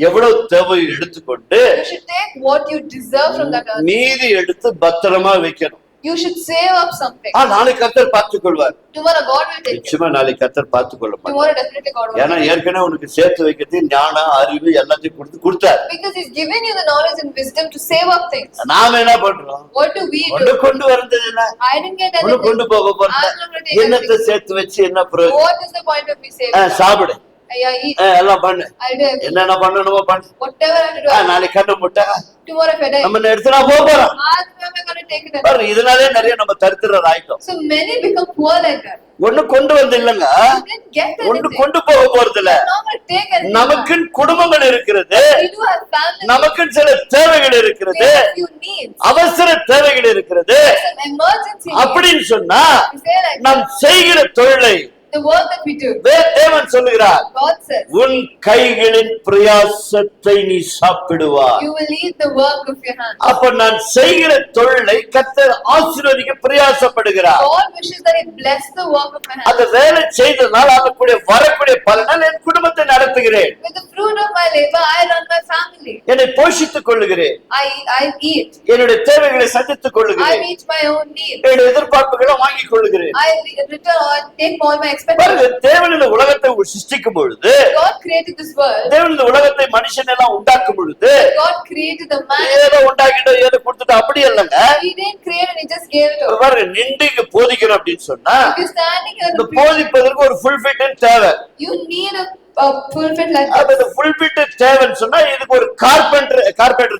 எவ்வளவு தேவை எடுத்துக்கொண்டு You should take what you deserve from that earning. மீதி எடுத்து பத்திரமா வைக்கணும். You should save up something. நாளைக்கு கர்த்தர் பார்த்துக் கொள்வார். Tomorrow God will take it. நிச்சயமா நாளைக்கு கர்த்தர் பார்த்துக் கொள்ள மாட்டார். Tomorrow definitely God will. ஏன்னா ஏற்கனவே உனக்கு சேர்த்து வைக்கிறது ஞானம் அறிவு எல்லாத்தையும் கொடுத்தார். Because he's given you the knowledge and wisdom to save up things. நாம என்ன பண்றோம்? What do we ஒண்ணு do? கொண்டு வந்தது என்ன? I didn't get ஒண்ணு anything. கொண்டு போக போறது I'm not going to take என்னத்தை anything. சேர்த்து வச்சு என்ன பிரயோஜனம்? What is the point of me saving? சாப்பிடு, Yeah, eat. எல்லாம் பண்ணு, I'll do everything. என்னென்ன பண்ணணுமோ பண்ணு. Whatever I have to do. நாளைக்கு கண்ணு முட்டை Tomorrow if I die. நம்ம எடுத்துனா போறோம். Where am I going to take it? பாரு, இதனாலே நிறைய நம்ம தரித்திரர் ஆயிட்டோம். So many become poor like that. ஒண்ணு கொண்டு வந்து இல்லங்க, You didn't get ஒண்ணு anything. கொண்டு போக போறது இல்ல. You're not going to take anything. நமக்கு குடும்பங்கள் இருக்கிறது, We do have family. நமக்கு சில தேவைகள் We இருக்கிறது, have few needs. அவசர தேவைகள் இருக்கிறது. Some emergency needs. அப்படின்னு சொன்னா We say like நாம் செய்கிற தொழிலை the work that we do. தேவன் சொல்லுகிறார், God says, உன் கைகளின் பிரயாசத்தை நீ சாப்பிடுவாய். you will eat the work of your hands. அப்ப நான் செய்கிற தொழிலை கர்த்தர் ஆசீர்வதிக்க பிரயாசப்படுகிறார். God wishes that He bless the work of my அந்த hands. வேலை செய்தனால் அதற்குரிய வரக்கூடிய பலனால் என் குடும்பத்தை நடத்துகிறேன். With the fruit of my labor, I run my family. என்னை போஷித்துக் கொள்ளுகிறேன். I eat. என்னுடைய தேவைகளை சந்தித்துக் I கொள்ளுகிறேன். meet my own needs. என்னுடைய எதிர்பார்ப்புகளை வாங்கிக் கொள்ளுகிறேன். I return or take all my expectations. expected. பாருங்க, தேவன் இந்த உலகத்தை சிருஷ்டிக்கும் பொழுது, God created this world. தேவன் இந்த உலகத்தை மனுஷன் எல்லாம் உண்டாக்கும் பொழுது, God created the man. ஏதோ உண்டாக்கிட்டோ ஏதோ கொடுத்துட்டு அப்படி இல்லைங்க. He didn't create and he just gave it over. பாருங்க, நின்று இங்க போதிக்கணும் அப்படின்னு சொன்னா, If you're standing here இந்த and preaching, போதிப்பதற்கு ஒரு ஃபுல் ஃபிட் தேவை. you need a pulpit like அப்ப this. இந்த ஃபுல் ஃபிட் தேவைன்னு சொன்னா இதுக்கு ஒரு கார்பெண்டர்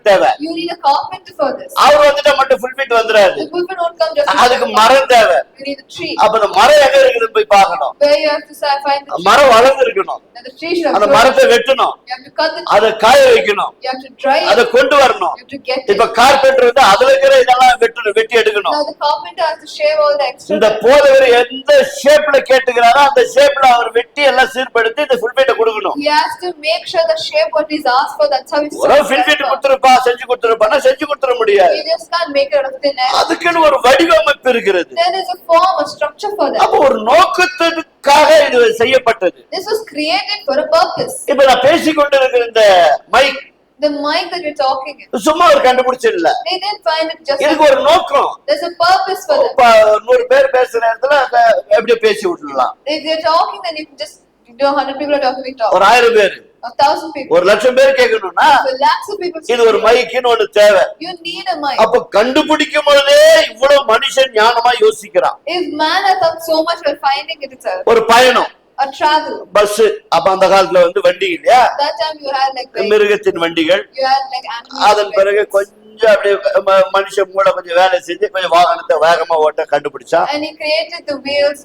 தேவை. You need a carpenter for this. அவர் வந்துட்டா மட்டும் ஃபுல் ஃபிட் வந்துராது. The pulpit won't come just. அதுக்கு மரம் தேவை. You need a tree. அப்ப அந்த மரம் எங்க இருக்குதுன்னு போய் பார்க்கணும். Where you have to find the tree. மரம் வளர்ந்து இருக்கணும். And the tree should have அந்த grown. மரத்தை வெட்டணும். You have to cut the tree. அதை காய வைக்கணும். You have to dry it. அதை கொண்டு வரணும். You have to get it. இப்ப கார்பெண்டர் வந்து அதுல இருக்கிற இதெல்லாம் வெட்டி எடுக்கணும். Now the carpenter has to shave all the extra. இந்த போதவர் எந்த ஷேப்ல கேட்டுக்கிறாரோ அந்த ஷேப்ல அவர் வெட்டி எல்லாம் சீர்படுத்தி இந்த ஃபுல் ஃபிட் கொடுக்கணும். He has to make sure the shape what he's asked for. That's how he's. ஒரு ஃபுல் ஃபிட் கொடுத்துருப்பா செஞ்சு கொடுத்துருப்பானா செஞ்சு கொடுத்துட முடியாது. You just can't make it out of thin air. அதுக்குன்னு ஒரு வடிவமைப்பு இருக்கிறது. There is a form, a structure for that. அப்ப ஒரு நோக்கத்துக்காக இது செய்யப்பட்டது. This was created for a purpose. இப்ப நான் பேசிக்கொண்டிருக்கிற இந்த mic The mic that we're talking in, சும்மா ஒரு கண்டுபிடிச்சு இல்ல. they didn't find it just. இதுக்கு ஒரு நோக்கம். There's a purpose for that. 100 பேர் பேசுற இடத்துல எப்படியே பேசி விட்டுடலாம். If they're talking, then you can just, 100 people are talking, we talk. ஒரு 1000 பேர் 1,000 people. 1,00,000 பேர் கேட்கணும்னா For lakhs of people. இது ஒரு மைக்குன்னு ஒண்ணு தேவை. You need a mic. அப்ப கண்டுபிடிக்கும் பொழுதே இவ்வளவு மனுஷன் ஞானமா யோசிக்கிறான். If man has thought so much for finding it itself, ஒரு பயணம், a travel. பஸ், அப்ப அந்த காலத்துல வந்து வண்டி இல்லையா, That time you had like மிருகத்தின் வண்டிகள். you had like animals. அதன் பிறகு கொஞ்சம் அப்படியே மனுஷன் மூளை கொஞ்சம் வேலை செஞ்சு கொஞ்சம் வாகனத்தை வேகமா ஓட்ட கண்டுபிடிச்சா. And he created the wheels,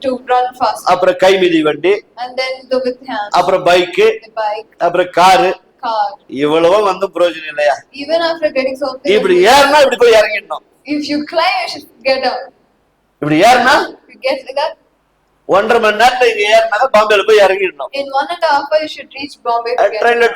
to run fast. அப்புறம் கைமிதி வண்டி, And then the with hands. அப்புறம் பைக்கு, The bike, அப்புறம் காரு. car. இவ்வளவும் வந்து பிரயோஜனம் இல்லையா? Even after getting something. இப்படி ஏறினா இப்படி போய் இறங்கிடணும். If you climb, you should get down. இப்படி ஏறினா You get like that. 1.5 மணி நேரத்துல இங்க ஏறினா பாம்பேல போய் இறங்கிடணும். In 1.5 hours, you should reach Bombay. ட்ரெயின்ல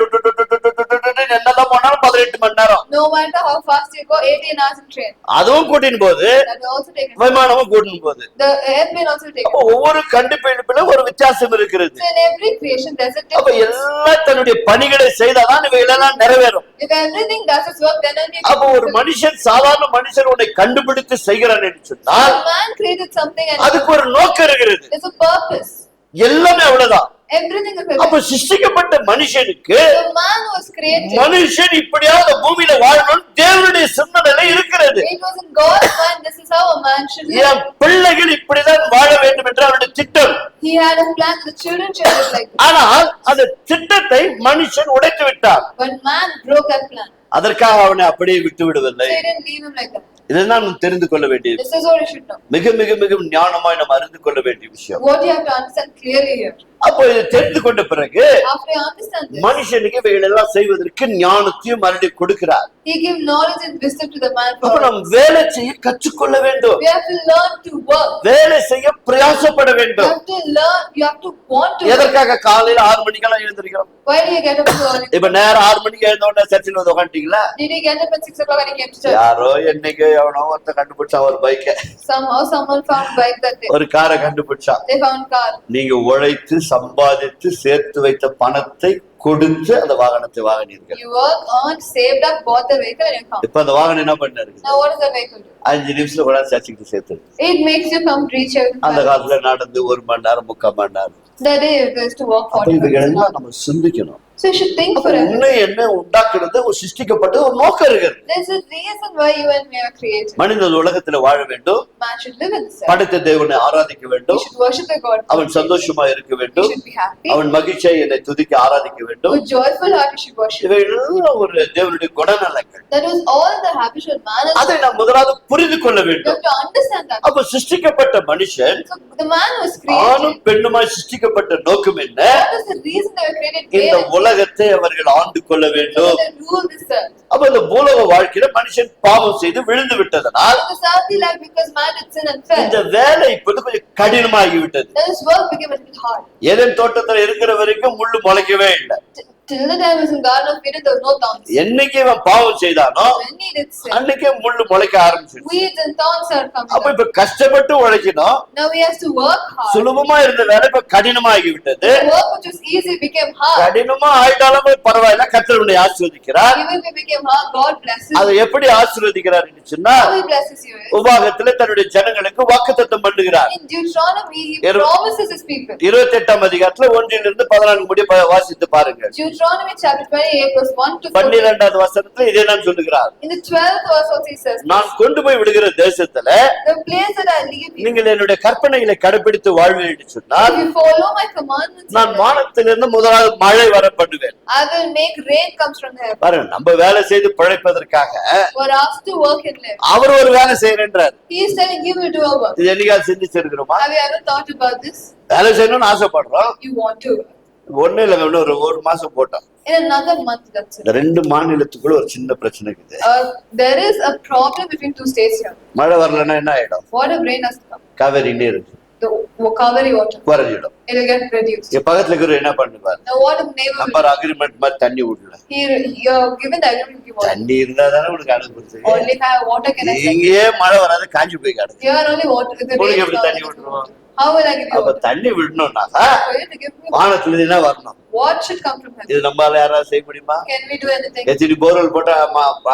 என்னதான் போனாலும் 18 மணி நேரம். No matter how fast you go, 18 hours in train. அதுவும் கூட்டின்னு போகுது, That will also take. விமானமும் கூட்டின்னு போகுது. The airplane also take. அப்ப ஒவ்வொரு கண்டுபிடிப்புல ஒரு வித்தியாசம் இருக்கிறது. So in every creation, there's a அப்ப difference. எல்லாம் தன்னுடைய பணிகளை செய்தாதான் இவைகளெல்லாம் நிறைவேறும். If everything does its work, then only. அப்ப ஒரு மனுஷன், சாதாரண மனுஷன் உன்னை கண்டுபிடித்து செய்கிறான் என்று சொன்னால் A man created something and அதுக்கு ஒரு நோக்கம் இருக்கிறது. there's a purpose. எல்லாமே அவ்வளவுதான். Everything is அப்ப purpose. சிருஷ்டிக்கப்பட்ட மனுஷனுக்கு The man was created. மனுஷன் இப்படியாவது பூமியில வாழணும் தேவனுடைய சிந்தனையில இருக்கிறது. It was in God's mind. This is how a man should live. என் பிள்ளைகள் இப்படிதான் வாழ வேண்டும் என்று அவருடைய திட்டம். He had a plan. The children should live like this. ஆனால் அந்த திட்டத்தை மனுஷன் உடைத்து விட்டார். But man broke that plan. அதற்காக அவனை அப்படியே விட்டு விடவில்லை. They didn't leave him like that. இதுதான் நாம் தெரிந்து கொள்ள வேண்டியது. This is what you should know. மிக மிக மிக ஞானமாய் நாம் அறிந்து கொள்ள வேண்டிய விஷயம். What you have to understand clearly here. அப்போ இதை தெரிந்து கொண்ட பிறகு After you understand this, மனுஷனுக்கு இவைகள் எல்லாம் செய்வதற்கு ஞானத்தையும் மறுபடியும் கொடுக்கிறார். He gives knowledge and wisdom to the man. அப்ப நாம் வேலை செய்ய கற்றுக்கொள்ள வேண்டும். We have to learn to work. வேலை செய்ய பிரயாசப்பட You வேண்டும். have to learn. You have to want to. எதற்காக காலையில 6 மணிக்கெல்லாம் எழுந்திருக்கிறோம்? Why do you get up so early? இப்ப நேரம் 6 மணிக்கு எழுந்த உடனே சர்ச்சில் வந்து உட்காந்துட்டீங்களா? Did you get up at 6 o'clock when you came to church? யாரோ என்னைக்கு எவனோ ஒருத்த கண்டுபிடிச்சா ஒரு பைக்க, Somehow someone found bike that day. ஒரு காரை கண்டுபிடிச்சா. They found car. நீங்க உழைத்து சம்பாதித்து சேர்த்து வைத்த பணத்தை கொடுத்து அந்த வாகனத்தை வாங்கினீர்கள். You work, earned, saved up, bought the vehicle and you come. இப்ப அந்த வாகனம் என்ன பண்ண இருக்கு? Now what does the vehicle do? 5 நிமிஷத்துல கூட சர்ச்சுக்கு சேர்த்து. It makes you come reach out. அந்த காலத்துல நடந்து 1 மணி நேரம் 3/4 மணி நேரம். That day it goes to work 40 இவைகள் minutes. எல்லாம் நம்ம சிந்திக்கணும். So you should think for it. உன்னை என்ன உண்டாக்குறது ஒரு சிருஷ்டிக்கப்பட்ட ஒரு நோக்கம் இருக்கிறது. There's a reason why you and me are created. மனிதன் உலகத்துல வாழ வேண்டும். Man should live in this earth. படைத்த தேவனை ஆராதிக்க He வேண்டும். should worship the God. அவன் சந்தோஷமா இருக்க He வேண்டும். should be happy. அவன் மகிழ்ச்சியை என்னை துதிக்க ஆராதிக்க வேண்டும். With joyful heart he should worship. இவைகள் ஒரு தேவனுடைய குணநலங்கள். That was all the habitual man has. அதை நாம் முதலாவது புரிந்து கொள்ள You வேண்டும். have to understand that. அப்ப சிருஷ்டிக்கப்பட்ட மனுஷன் So the man was ஆணும் created. பெண்ணுமாய் சிருஷ்டிக்கப்பட்ட நோக்கம் என்ன? What is the reason they were created? இந்த Male and உலகத்தை அவர்கள் ஆண்டு கொள்ள female, so வேண்டும். that they rule this earth. அப்ப இந்த பூலோக வாழ்க்கையில மனுஷன் பாவம் செய்து விழுந்து விட்டதனால் So the earthly life, because man did sin and இந்த fell, வேலை இப்போது கொஞ்சம் கடினமாகி விட்டது. then his work became a little hard. Eden தோட்டத்துல இருக்கிற வரைக்கும் முள்ளு முளைக்கவே இல்லை. Till the time he was in Garden of Eden, there was no thorns. என்னைக்கு இவன் பாவம் செய்தானோ When he did sin, அன்னைக்கே முள்ளு முளைக்க ஆரம்பிச்சிருச்சு. weeds and thorns are coming அப்ப up. இப்ப கஷ்டப்பட்டு உழைக்கணும், Now he has to work hard. சுலபமா இருந்த வேலை இப்ப கடினமாகி விட்டது. The work which was easy became hard. கடினமா ஆயிட்டாலும் பரவாயில்ல, கர்த்தர் உன்னை ஆசீர்வதிக்கிறார். Even if it became hard, God blesses அதை you. எப்படி ஆசீர்வதிக்கிறார் சொன்னா, How he blesses you is, உபாகத்துல தன்னுடைய ஜனங்களுக்கு வாக்குத்தத்தம் பண்ணுகிறார். in Deuteronomy, he promises his people. 28ஆம் அதிகாரத்துல 1 14 முடிய வாசித்து பாருங்க. Deuteronomy chapter 28 verse 1 to 4. 12வது வசனத்துல இதே நான் சொல்லுகிறார். In the 12th verse also he says, நான் கொண்டு போய் விடுகிற தேசத்துல the place that I leave you, நீங்கள் என்னுடைய கற்பனைகளை கடைபிடித்து வாழ்வீர்கள் சொன்னால், if you follow my commandments, நான் வானத்திலிருந்து முதலாவது மழை வர பண்ணுவேன். I will make rain comes from heaven. பாருங்க, நம்ம வேலை செய்து பிழைப்பதற்காக For us to work and live. அவர் ஒரு வேலை செய்யறேன்றார். He is telling you will do a work. இது என்னைக்காவது சிந்திச்சிருக்கிறோமா? Have you ever thought about this? வேலை செய்யணும்னு ஆசைப்படுறோம். You want to. ஒண்ணு இல்லைங்க, இன்னும் ஒரு மாசம் போட்டோம். In another month, that's it. இந்த ரெண்டு மாநிலத்துக்குள்ள ஒரு சின்ன பிரச்சனை இருக்குது. There is a problem between two states here. மழை வரலன்னா என்ன ஆயிடும்? What if rain has come? Kaveri நீர் The Kaveri water. குறைஞ்சிடும். It will get reduced. இங்க பக்கத்துல இருக்கிற என்ன பண்ணுவார்? Now what if neighbor will number agreement மாதிரி தண்ணி விடல. you're given the agreement you want. தண்ணி இருந்தா தானே உனக்கு அனுப்புறது. Only if I have water can I send. இங்கே மழை வராது, காஞ்சி போய் கிடக்கு. Here only water. The உனக்கு rain is எப்படி not தண்ணி there. விட்டுருவோம்? How will I give you அப்ப water? தண்ணி விடணும்னாக்கா For you to give me water, வானத்துல இருந்தா வரணும். what should come from heaven? இது நம்மளால யாராவது செய்ய முடியுமா? Can we do anything? எத்தனை போர்வெல் போட்டா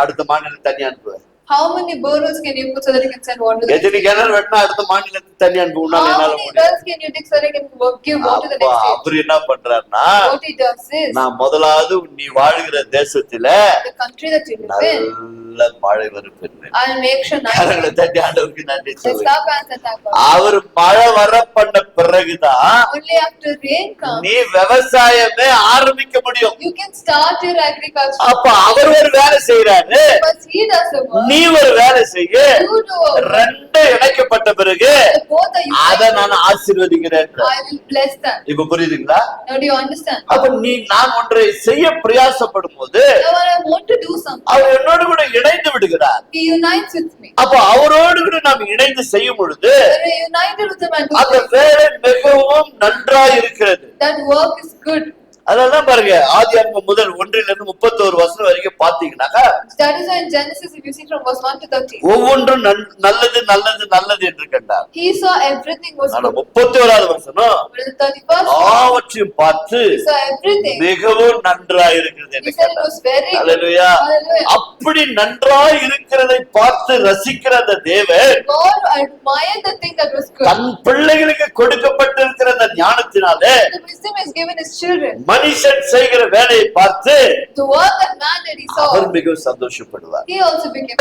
அடுத்த மாநிலத்துக்கு தண்ணி அனுப்புவேன்? How many borewells can you put so that you can send water to the எத்தனை கிணறு வெட்டினா அடுத்த மாநிலத்துக்கு தண்ணி அனுப்ப உன்னால How என்னால many முடியும்? wells can you dig so that you can give water to the next state? அவர் என்ன பண்றாருன்னா, What he does is, நான் முதலாவது நீ வாழ்கிற தேசத்துல the country that you live in, நல்ல மழை வருப்பேன். I'll make sure now. கரங்களை தட்டி ஆண்டவருக்கு நன்றி Let's சொல்லுங்க. stop and thank God. அவர் மழை வர பண்ண பிறகுதான் Only after rain comes, நீ விவசாயமே ஆரம்பிக்க முடியும். you can start your agriculture. அப்ப அவர் ஒரு வேலை செய்யறாரு, But he does the work. நீ ஒரு வேலை செய்ய. You do a work. ரெண்டு இணைக்கப்பட்ட பிறகு Both are அத united. நான் ஆசீர்வதிக்கிறேன். I will bless them. இப்ப புரியுதுங்களா? Now do you understand? அப்ப நான் ஒன்றை செய்ய பிரயாசப்படும் போது Now when I want to do something, அவர் என்னோடு கூட இணைந்து விடுகிறார். he unites with me. அப்ப அவரோடு கூட நாம் இணைந்து செய்யும் பொழுது When we are united with him and do அந்த this, வேலை மிகவும் நன்றாய் இருக்கிறது. that work is good. அதெல்லாம் பாருங்க, ஆதியாகமம் முதல் 1 31 வசனம் வரைக்கும் பாத்தீங்கன்னாக்கா, That is why in Genesis, if you see from verse 1 to 30, ஒவ்வொன்றும் நல்லது நல்லது நல்லது என்று கண்டார். he saw everything was ஆனா good. 31வது வசனம், But in the 31st, எல்லாவற்றையும் பார்த்து he saw everything. மிகவும் நன்றாய் இருக்கிறது He என்று said it கண்டார். was very good. Hallelujah. Hallelujah. அப்படி நன்றாய் இருக்கிறதை பார்த்து ரசிக்கிற அந்த தேவன் God admired the thing that was good. தன் பிள்ளைகளுக்கு கொடுக்கப்பட்டிருக்கிற அந்த ஞானத்தினாலே The wisdom is given his children. மனுஷன் செய்கிற வேலையை பார்த்து The work that man did, he our saw. மிகவும் சந்தோஷப்படுவார். He also became.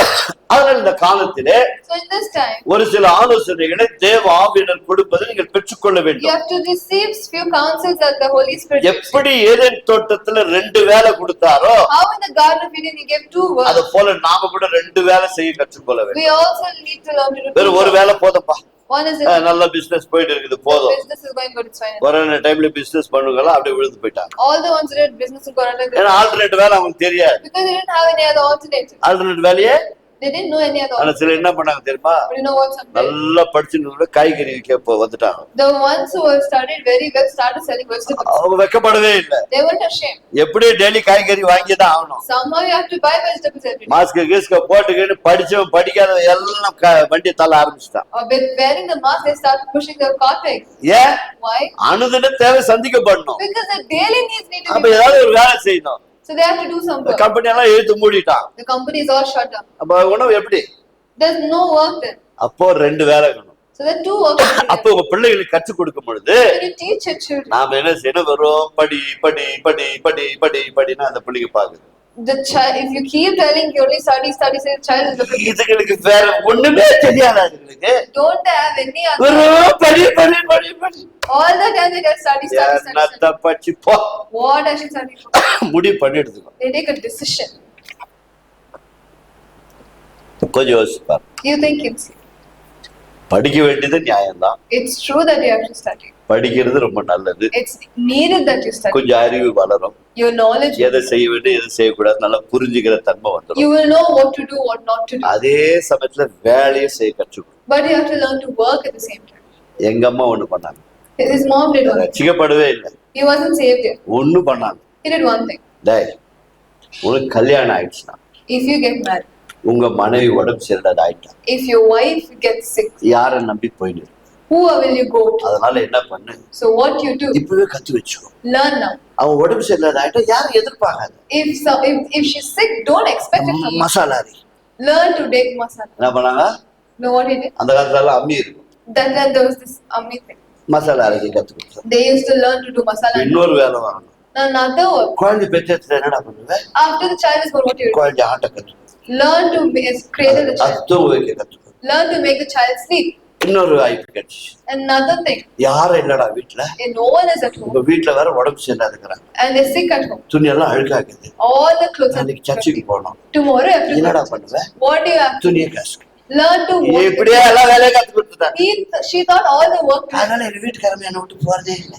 அதனால் இந்த காலத்திலே So in this time, ஒரு சில ஆலோசனைகளை தேவ ஆவியினர் கொடுப்பதை நீங்கள் பெற்றுக்கொள்ள you வேண்டும். have to receive few counsels that the Holy Spirit gives. எப்படி ஏதேன் தோட்டத்துல 2 வேலை கொடுத்தாரோ How in the Garden of Eden he gave 2 அது works. போல நாம கூட 2 வேலை செய்ய கற்றுக்கொள்ள வேண்டும். We also need to learn to do வெறும் 2 ஒரு works. வேலை போதும்பா, One is நல்ல பிசினஸ் போயிட்டு இருக்குது the போதும். business is going good, it's fine. Corona டைம்ல பிசினஸ் பண்ணுங்களா அப்படியே விழுந்து போயிட்டாங்க. All the ones who did business in Corona, ஏன்னா ஆல்டர்னேட் வேலை அவங்களுக்கு தெரியாது. because they didn't have any other alternative. Alternate வேலையே They didn't know any other ஆனா alternative. சில என்ன பண்ணாங்க தெரியுமா, But you know what some did? நல்லா படிச்சுட்டு காய்கறி விற்க வந்துட்டாங்க. The ones who have studied very well started selling vegetables. அவங்க வெக்கப்படவே இல்லை. They weren't ashamed. எப்படியும் டெய்லி காய்கறி வாங்கிதான் ஆகணும். Somehow you have to buy vegetables every day. Mask கீஸ்க போட்டுக்கிட்டு படிச்சவன் படிக்காதவன் எல்லாம் வண்டி தள்ள ஆரம்பிச்சுட்டான். Or with wearing the mask, they started pushing their cart legs. ஏன்? Why? அனுதின தேவை சந்திக்கப்படணும். Because the daily needs need to அப்ப be. ஏதாவது ஒரு வேலை செய்யணும். So they have to do some work. Company எல்லாம் இழுத்து மூடிட்டான். The company is all shut down. அப்ப உணவு எப்படி? There's no work then. அப்போ 2 வேலை வேணும். So there are 2 works. அப்போ உங்க பிள்ளைகளுக்கு கற்றுக் கொடுக்கும் பொழுது When you teach your children, நாம என்ன செய்யணும், வெறும் படி படி படி படி படி படினா அந்த பிள்ளைங்க பாக்குது. the child, if you keep telling you only study, study, say the child is the இதுகளுக்கு வேற ஒண்ணுமே தெரியாது. அதுகளுக்கு don't have any other. வெறும் படி படி படி படி All the time they just study, study, study, என்னத்த study. பச்சி போ What I should study for? முடிவு பண்ணிடுதுங்க. They take a decision. கொஞ்சம் யோசிப்பார். You think படிக்க வேண்டியது நியாயம்தான். it's true that you have to study. படிக்கிறது ரொம்ப நல்லது. It's needed that you study. கொஞ்சம் அறிவு வளரும். Your knowledge. எதை செய்ய வேண்டும் எதை செய்யக்கூடாது நல்லா புரிஞ்சுக்கிற தன்மை வந்துடும். You will know what to do, what not to do. அதே சமயத்துல வேலையை செய்ய கற்றுக்கணும். But you have to learn to work at the same time. எங்க அம்மா ஒண்ணு பண்ணாங்க, His mom did one. ரசிக்கப்படவே இல்லை. He wasn't saved yet. ஒண்ணு பண்ணாங்க. He did one thing. டேய், உனக்கு கல்யாணம் ஆயிடுச்சுன்னா If you get married, உங்க மனைவி உடம்பு சரியில்லாத ஆயிட்டா if your wife gets sick, யாரை நம்பி போயிடு? who will you go to? அதனால என்ன பண்ணு, So what you do? இப்பவே கத்து வச்சுக்கோ. Learn now. அவன் உடம்பு சரியில்லாத ஆயிட்டா யாரும் எதிர்பார்க்காது. If she's sick, don't expect it from her. மசாலாரி Learn to take masala. என்ன பண்ணாங்க? Know what he did? அந்த காலத்துல எல்லாம் அம்மி இருக்கும், Then there was this ammi thing. Masala அரைக்க கத்து கொடுத்தோம். They used to learn to do masala. இன்னொரு வேலை வாங்கணும். Another work. குழந்தை பெற்றத்துல என்னடா பண்ணுவேன்? After the child is born, what you do? குழந்தை ஆட்ட கத்து, Learn to create the child. தூங்க வைக்க கத்து. Learn to make the child sleep. இன்னொரு வாய்ப்பு கிடைச்சு, Another thing. யாரும் இல்லடா வீட்டுல, And no one is at home. உங்க வீட்டுல வேற உடம்பு சரியில்லாத இருக்கிறாங்க, And they're sick at home. துணி எல்லாம் அழுக்காக்குது, All the clothes are அன்னைக்கு சர்ச்சுக்கு போனோம், tomorrow you have to என்னடா go. பண்ணுவேன்? What do you have to துணியை காசு learn to work? இப்படியே எல்லா வேலையும் கத்து கொடுத்துட்டாங்க. She thought all the work. அதனால எங்க வீட்டுக்காரங்க என்ன விட்டு போறதே இல்லை.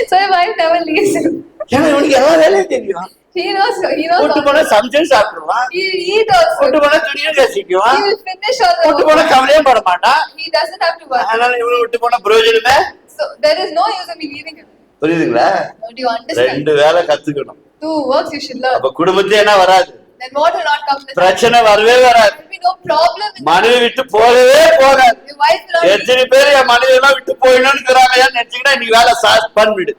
So your wife never leaves you. ஏன்னா இவனுக்கு எல்லா வேலையும் தெரியும். He knows கூட்டு all. போனா சமைச்சு சாப்பிடுவான், He'll eat also. கூட்டு போனா துணியும் கசிக்குவான், He will finish all the கூட்டு work. போனா கவலையும் பட மாட்டான். He doesn't have to work. அதனால இவனை விட்டு போன பிரயோஜனமே. So there is no use of me leaving him. புரியுதுங்களா? Don't you understand? ரெண்டு வேலை கத்துக்கணும். 2 works you should learn. அப்ப குடும்பத்துல என்ன வராது, Then what will not come? There பிரச்சனை வரவே வராது, will be no problem. மனைவி விட்டு போகவே போகாது. Your wife will not. எத்தனை பேர் என் மனைவி எல்லாம் விட்டு போயிடணும்னு நினைச்சீங்கன்னா நீ வேலை பண்ணிடு.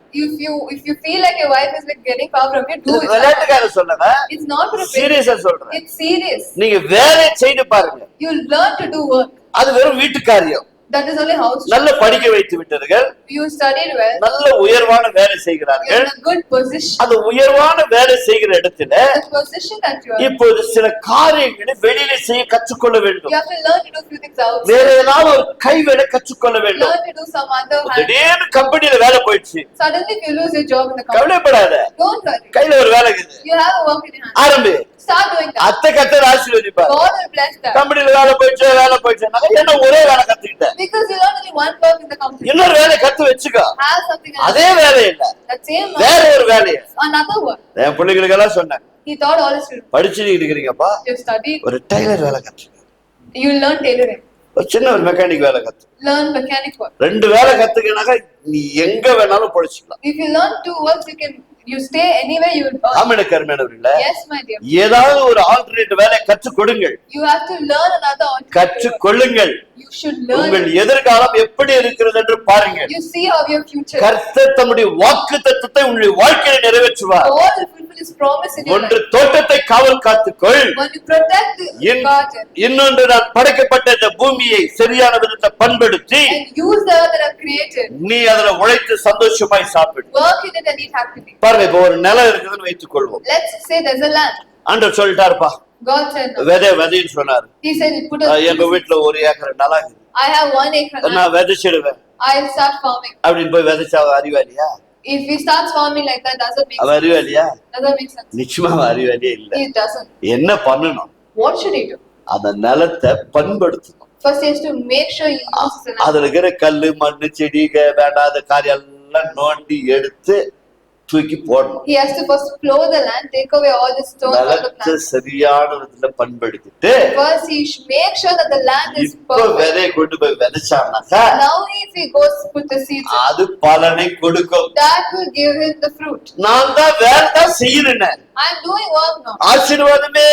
If you feel like your wife is like getting far from you, do it. விளையாட்டுக்கார சொல்லல, It's not for a pity. சீரியஸா சொல்றேன். It's serious. நீங்க வேலையை செய்து பாருங்க, You learn to do work. அது வெறும் வீட்டு காரியம். That is only house. நல்ல படிக்க வைத்து விட்டீர்கள், You studied well. நல்ல உயர்வான வேலை You're செய்கிறார்கள். in a good position. அந்த உயர்வான வேலை செய்கிற இடத்துல The position that you are. இப்போது சில காரியங்களை வெளியில செய்ய கற்றுக்கொள்ள வேண்டும். You have to learn to do few things outside. வேற ஏதாவது ஒரு கை வேலை கற்றுக்கொள்ள வேண்டும். Learn to do some other hand. திடீர்னு கம்பெனில வேலை போயிடுச்சு, Suddenly if you lose your job in the company, கவலைப்படாத, don't worry. கையில ஒரு வேலை இருக்குது, You have a work in your hand. ஆரம்பி. Start doing that. அத்தை கத்தர் ஆசீர்வதிப்பார். God will bless that. கம்பெனில வேலை போயிடுச்சு என்ன ஒரே வேலை கத்துக்கிட்டேன், Because you learn only one work in the company. இன்னொரு வேலை கத்து வச்சுக்கோ. Have something else. அதே வேலை இல்ல, That same work. வேற ஒரு வேலையை Another work. என் பிள்ளைங்களுக்கு எல்லாம் சொன்னேன், He thought all his children. படிச்சுட்டு இருக்கிறீங்கப்பா, You studied. ஒரு டைலர் வேலை கத்து, You learn tailoring. ஒரு சின்ன ஒரு மெக்கானிக் வேலை கத்து. Learn mechanic work. ரெண்டு வேலை கத்துக்கினாக்கா நீ எங்க வேணாலும் பொழைச்சிக்கலாம். If you learn 2 works, you stay anywhere you will earn. Amen கர்மேனவர்களே, Yes, my dear. ஏதாவது ஒரு ஆல்டர்னேட் வேலை கற்றுக் கொடுங்கள், You have to learn another alternative work. கற்றுக்கொள்ளுங்கள். You should learn. உங்கள் எதிர்காலம் எப்படி இருக்கிறது என்று பாருங்கள். You see how your future. கர்த்தர் தம்முடைய வாக்குத்தத்தத்தை உங்களுடைய வாழ்க்கையை நிறைவேற்றுவார். God will fulfill His promise in your ஒன்று life. தோட்டத்தை காவல் காத்துக்கொள், When you protect the garden இன்னொன்று நான் படைக்கப்பட்ட இந்த பூமியை சரியான விதத்தை பண்படுத்தி and use the earth that I've created, நீ அதுல உழைத்து சந்தோஷமாய் சாப்பிடு. work in it and eat happily. பாருங்க, இப்ப ஒரு நிலம் இருக்குதுன்னு வைத்துக் கொள்வோம். Let's say there's a land. ஆண்டவர் சொல்லிட்டாருப்பா, God said no. விதைன்னு சொன்னாரு. He said, put எங்க a. வீட்டுல 1 ஏக்கர் நிலம் இருக்குது, I have 1 acre land. நான் விதைச்சிடுவேன் I'll start farming. அப்படின்னு போய் விதைச்சா அவ அறிவாளியா? If he starts farming like that, doesn't make அவ sense. அறிவாளியா? Doesn't make sense. நிச்சயமா அவ அறிவாளியே இல்ல. It doesn't. என்ன பண்ணணும்? What should he do? அந்த நிலத்தை பண்படுத்தணும். First, he has to make sure he uses the land. அதுல இருக்கிற கல்லு மண்ணு செடி வேண்டாத காரியம் எல்லாம் நோண்டி எடுத்து தூக்கி போடணும். He has to first plow the land, take away all the stones out of the நிலத்தை land. சரியான விதத்துல பண்படுத்திட்டு First, he should make sure that the land is இப்ப perfect. விதையை கொண்டு போய் விதைச்சானாக்கா Now, if he goes put the seeds, in, அது பலனை கொடுக்கும். that will give him the fruit. நான் தான் வேலை தான் செய்யறேன், I'm doing work now. ஆசீர்வாதமே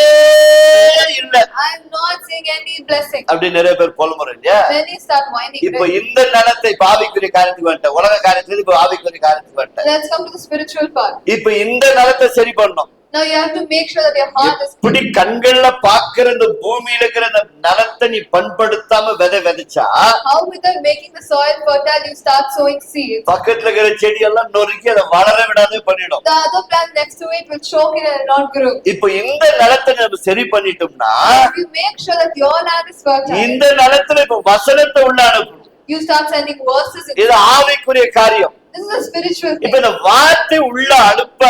இல்ல I'm not seeing any blessing. அப்படி நிறைய பேர் புலம்புறோம் இல்லையா? Then he start whining. இப்ப Right? இந்த நிலத்தை இப்ப ஆவிக்குரிய காரியத்துக்கு வந்துட்டேன், உலக காரியத்துக்கு இப்ப ஆவிக்குரிய காரியத்துக்கு வந்துட்டேன். Let's come to the spiritual part. இப்ப இந்த நிலத்தை சரி பண்ணணும். Now you have to make sure that your heart is. இப்படி கண்கள்ல பாக்குற இந்த பூமியில இருக்கிற இந்த நிலத்தை நீ பண்படுத்தாம விதைச்சா How without making the soil fertile, you start sowing seeds. பக்கத்துல இருக்கிற செடி எல்லாம் நொறுக்கி அதை வளர விடாதே பண்ணிடும். The other plant next to it will choke it and not grow. இப்ப இந்த நிலத்தை நம்ம சரி பண்ணிட்டோம்னா If you make sure that your land is fertile, இந்த நிலத்துல இப்ப வசனத்தை உள்ள அனுப்பணும். you start sending verses. இது ஆவிக்குரிய காரியம். This is a spiritual இப்ப thing. இந்த வார்த்தை உள்ள அனுப்ப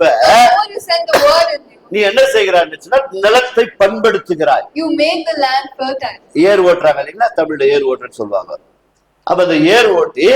The more you send the word in you, நீ என்ன செய்கிறான்னு நிலத்தை பண்படுத்துகிறாய். you make the land fertile. ஏர் ஓட்டுறாங்க இல்லைங்களா, தமிழ்ல ஏர் ஓட்டுன்னு சொல்லுவாங்க. அப்ப அந்த ஏர் ஓட்டி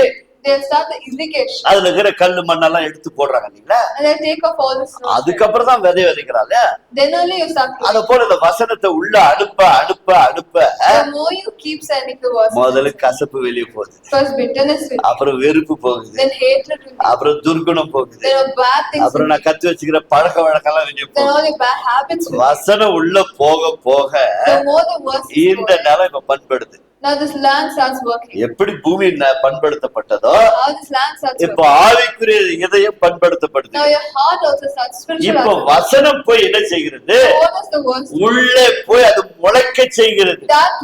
they'll start the irrigation. அதுல இருக்கிற கல்லு மண்ணெல்லாம் எடுத்து போடுறாங்க இல்லைங்களா? And they'll take off all the snow. அதுக்கப்புறம் தான் விதை விதைக்கிறாங்க. Then only you start. அத போல இந்த வசனத்தை உள்ள அனுப்ப அனுப்ப அனுப்ப The more you keep sending the words, முதல்ல கசப்பு வெளியே போகுது, first bitterness will be, அப்புறம் வெறுப்பு போகுது, then hatred will be, அப்புறம் துர்குணம் போகுது, then all bad things will அப்புறம் be, நான் கத்து வச்சுக்கிற பழக்க வழக்கெல்லாம் வெளியே then all போகுது. your bad habits will be. வசனம் உள்ள போக போக The more the words is இந்த going. நிலம் இப்ப பண்படுது. Now this land starts working. எப்படி பூமி பண்படுத்தப்பட்டதோ How this land starts இப்ப working. ஆவிக்குரிய இதயம் பண்படுத்தப்படுது. Now your heart also starts spiritual. இப்ப aspect. வசனம் போய் என்ன செய்கிறது? What does the word do? உள்ளே போய் அது முளைக்க செய்கிறது. That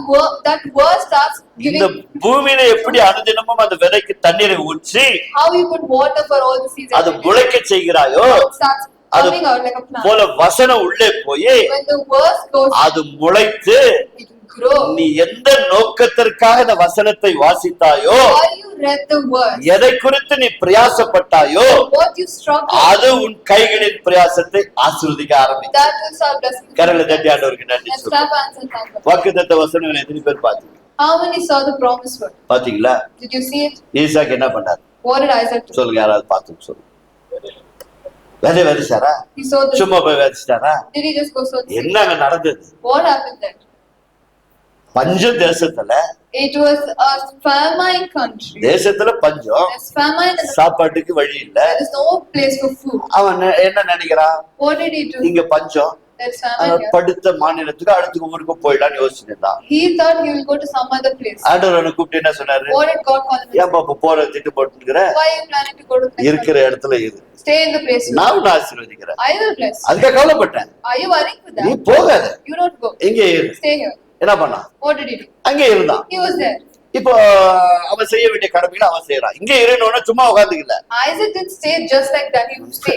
word starts இந்த giving. பூமியில எப்படி அனுதினமும் அந்த விதைக்கு தண்ணீரை ஊற்றி How you put water for all the seeds. அது every day. முளைக்க செய்கிறாயோ It starts அது coming out like a plant. போல வசனம் உள்ளே போய் When the word goes, அது முளைத்து it will grow. நீ எந்த நோக்கத்திற்காக இந்த வசனத்தை வாசித்தாயோ, Why you read the word? எதை குறித்து நீ பிரயாசப்பட்டாயோ, What you struggle. அது உன் கைகளின் பிரயாசத்தை ஆசீர்வதிக்க ஆரம்பிக்கும். That will start blessing. கரங்களை தட்டி ஆண்டவருக்கு நன்றி Let's சொல்லுங்க. clap hands and thank God. வாக்குத்தத்த வசனங்களை எத்தனை பேர் பாத்தீங்க? How many saw the promised word? பாத்தீங்களா? Did you see it? ஈசாக்கு என்ன பண்ணாரு What did Isaac do? சொல்லுங்க, யாராவது பார்த்து சொல்லுங்க. விதை விதைச்சாரா? He sowed the சும்மா போய் விதைச்சிட்டாரா? Did he just go sow the seed? என்ன அங்க நடந்தது? What happened then? பஞ்சம் தேசத்துல, It was a famine country. தேசத்துல பஞ்சம், There's famine and சாப்பாட்டுக்கு வழி இல்ல. there is no place for food. அவன் என்ன நினைக்கிறான்? What did he do? இங்க பஞ்சம், There's famine அவன் here. படுத்த மாநிலத்துக்கு அடுத்த ஊருக்கு போயிடலான்னு யோசிச்சுட்டான். He thought he will go to some other place. ஆண்டவர் கூப்பிட்டு என்ன சொன்னாரு? What did God call him? ஏன் பாப்பா போற திட்டு போட்டுக்கிற? Why are you planning to go to the next இருக்கிற one? இடத்துல இரு, Stay in the place. நான் உன்னை ஆசீர்வதிக்கிறேன். I will bless. அதுக்காக கவலைப்பட்டேன். Are you worrying for நீ that? போகாத, You don't go. இங்கே இரு. Stay here. என்ன பண்ணான்? What did he do? அங்கே இருந்தான். He was there. இப்போ அவன் செய்ய வேண்டிய கடமைகளை அவன் செய்யறான். இங்கே இருன்னு சும்மா உட்காந்துக்கல. Isaac didn't stay just like that.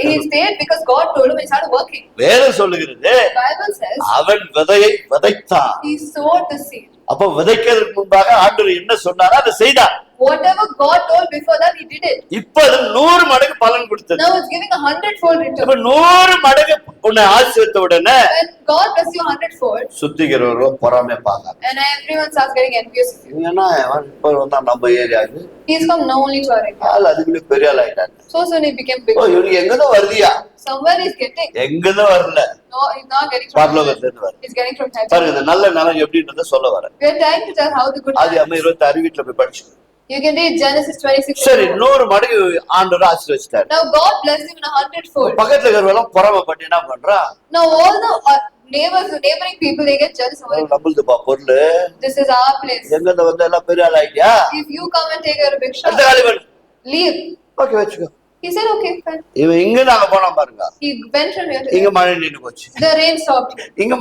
He stayed because God told him he started working. வேதம் சொல்லுகிறது, The Bible says அவன் விதையை விதைத்தான். he sowed the seed. அப்ப விதைக்கிறதுக்கு முன்பாக ஆண்டவர் என்ன சொன்னாரோ அதை செய்தான். Whatever God told before that, he did it. இப்ப அது 100 மடங்கு பலன் கொடுத்தது. Now it's giving 100-fold return. இப்ப 100 மடங்கு உன்னை ஆசீர்வதித்த உடனே When God bless you 100-fold, சுத்திக்கிறவரும் பொறாமை பார்க்க. and everyone starts getting envious of you. ஏன்னா அவன் இப்ப வந்தா நம்ம ஏரியாவுக்கு He's come now only to our area. ஆள் அதுக்குள்ளே பெரிய ஆள் ஆயிட்டாங்க. So soon he became big. ஓ இவனுக்கு எங்கதான் வருதியா? Somewhere he's getting. எங்கதான் வரல, No, he's not getting from பரலோகத்துல இருந்து வர. He's getting from heaven. பாருங்க இந்த நல்ல நிலம் எப்படின்றத சொல்ல வர. We are trying to tell how the good அது life அம்மா is. 26 வீட்டுல போய் படிச்சு. You can read Genesis 26. சரி 100 மடங்கு ஆண்டவர் ஆசீர்வதிச்சிட்டாரு. Now God blessed him in 100-fold. பக்கத்துல இருக்கிறவெல்லாம் பொறாமைப்பட்டு என்ன பண்றா? Now all the neighboring people, they get jealous over it. நம்மளுதுப்பா பொருள், This is our place. எங்க வந்து எல்லாம் பெரிய ஆள் ஆயிட்டியா? If you come and take your big shot, அந்த காலிபன் leave. ஓகே வச்சுக்கோ. He said, okay, fine. இவன் இங்க நாங்க போனா பாருங்க, He went from here to இங்க there. மழை நின்னு போச்சு. The rain stopped. இங்க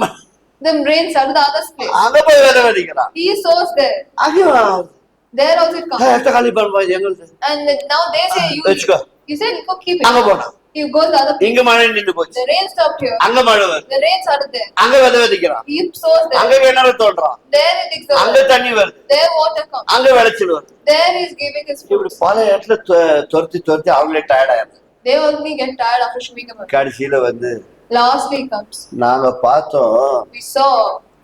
The rain started the other place. அங்க போய் விதை விதைக்கிறான். He sows there. அங்கேயும் There also it comes. எத்த காலிபன் எங்களுக்கு And now they say, வச்சுக்கோ. you said, go keep it. அங்க போனா He goes the other place. இங்க மழை நின்னு போச்சு, The rain stopped here. அங்க மழை வருது, The rain started there. அங்க விதை விதைக்கிறான், He sows அங்க there. கிணறு தோன்றான், There he digs the அங்க well. தண்ணி வருது, There water comes. அங்க விளைச்சல் வருது. There he is giving his இப்படி fruits. பல இடத்துல துரத்தி அவங்களே டயர்ட் ஆயிடுது. They only get tired after showing him. கடைசியில வந்து Lastly he comes. நாங்க பார்த்தோம், We saw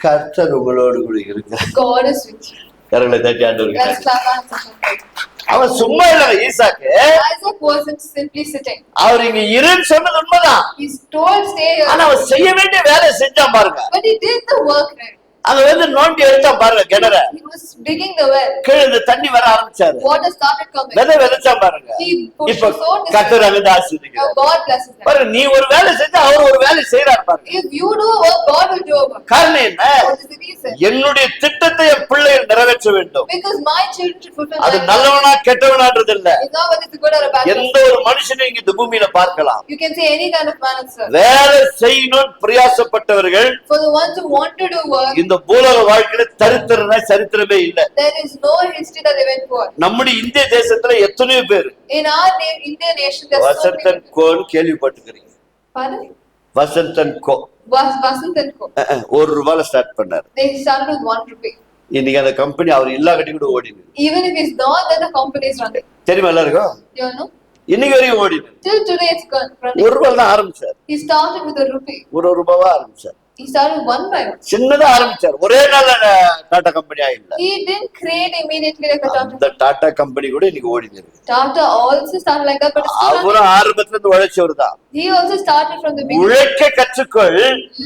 கர்த்தர் உங்களோடு கூட இருக்கு. God is with you. கரங்களை தட்டி ஆண்டவருக்கு Let's நன்றி. clap hands and thank God. அவன் சும்மா இல்ல ஈசாக்கு, Isaac wasn't simply sitting. அவர் இங்க இருன்னு சொன்னது உண்மைதான். He's told stay here. ஆனா அவன் செய்ய வேண்டிய வேலையை செஞ்சான் பாருங்க. But he did the work right. அங்க வந்து நோண்டி எடுத்தான் பாருங்க கிணற, He was digging the well. கீழே இந்த தண்ணி வர ஆரம்பிச்சாரு, Water started coming. விதை விதைச்சான் பாருங்க. He pushed இப்ப the sword. கர்த்தர் அங்க Now ஆசீர்வதிக்கிறார். God blesses them. பாருங்க, நீ ஒரு வேலை செஞ்சா அவர் ஒரு வேலை செய்யறாரு பாருங்க. If you do a work, God will do a work. காரணம் என்ன? What is the reason? என்னுடைய திட்டத்தை என் பிள்ளைகள் நிறைவேற்ற வேண்டும். Because my children should fulfill அது my plan. நல்லவனா கெட்டவனான்றது இல்ல. It's not whether it's a good or a bad. எந்த ஒரு மனுஷனையும் இங்க இந்த பூமியில பார்க்கலாம். You can see any kind of man and serve. வேலை செய்யணும் பிரயாசப்பட்டவர்கள் For the ones who want to do work, இந்த பூலோக வாழ்க்கையில சரித்திரமே இல்ல. there is no history that they went for. நம்முடைய இந்திய தேசத்துல எத்தனையோ பேர் In our Indian nation, there's so many Vasanthan people. கோன்னு கேள்விப்பட்டிருக்கீங்க. Pardon? Vasanthan co Vasant and Co. ₹1 start பண்ணாரு. They started with 1 rupee. இன்னைக்கு அந்த கம்பெனி அவர் எல்லா கட்டி கூட ஓடினு. Even if he's not, then the company is running. தெரியுமா எல்லாருக்கும்? You know? இன்னைக்கு வரைக்கும் ஓடினு. Till today it's running. ₹1 தான் ஆரம்பிச்சார். He started with a rupee. ₹1 ஆரம்பிச்சார். He started one by one. சின்னதா ஆரம்பிச்சார், ஒரே நாள் டாடா கம்பெனி ஆயிடல. He didn't create immediately like a Tata. அந்த டாடா கம்பெனி கூட இன்னைக்கு ஓடிட்டு இருக்கு. Tata also started like that, but still அவரும் ஆரம்பத்துல இருந்து உழைச்சவர் தான். he also started from the beginning. உழைக்க கற்றுக்கொள்,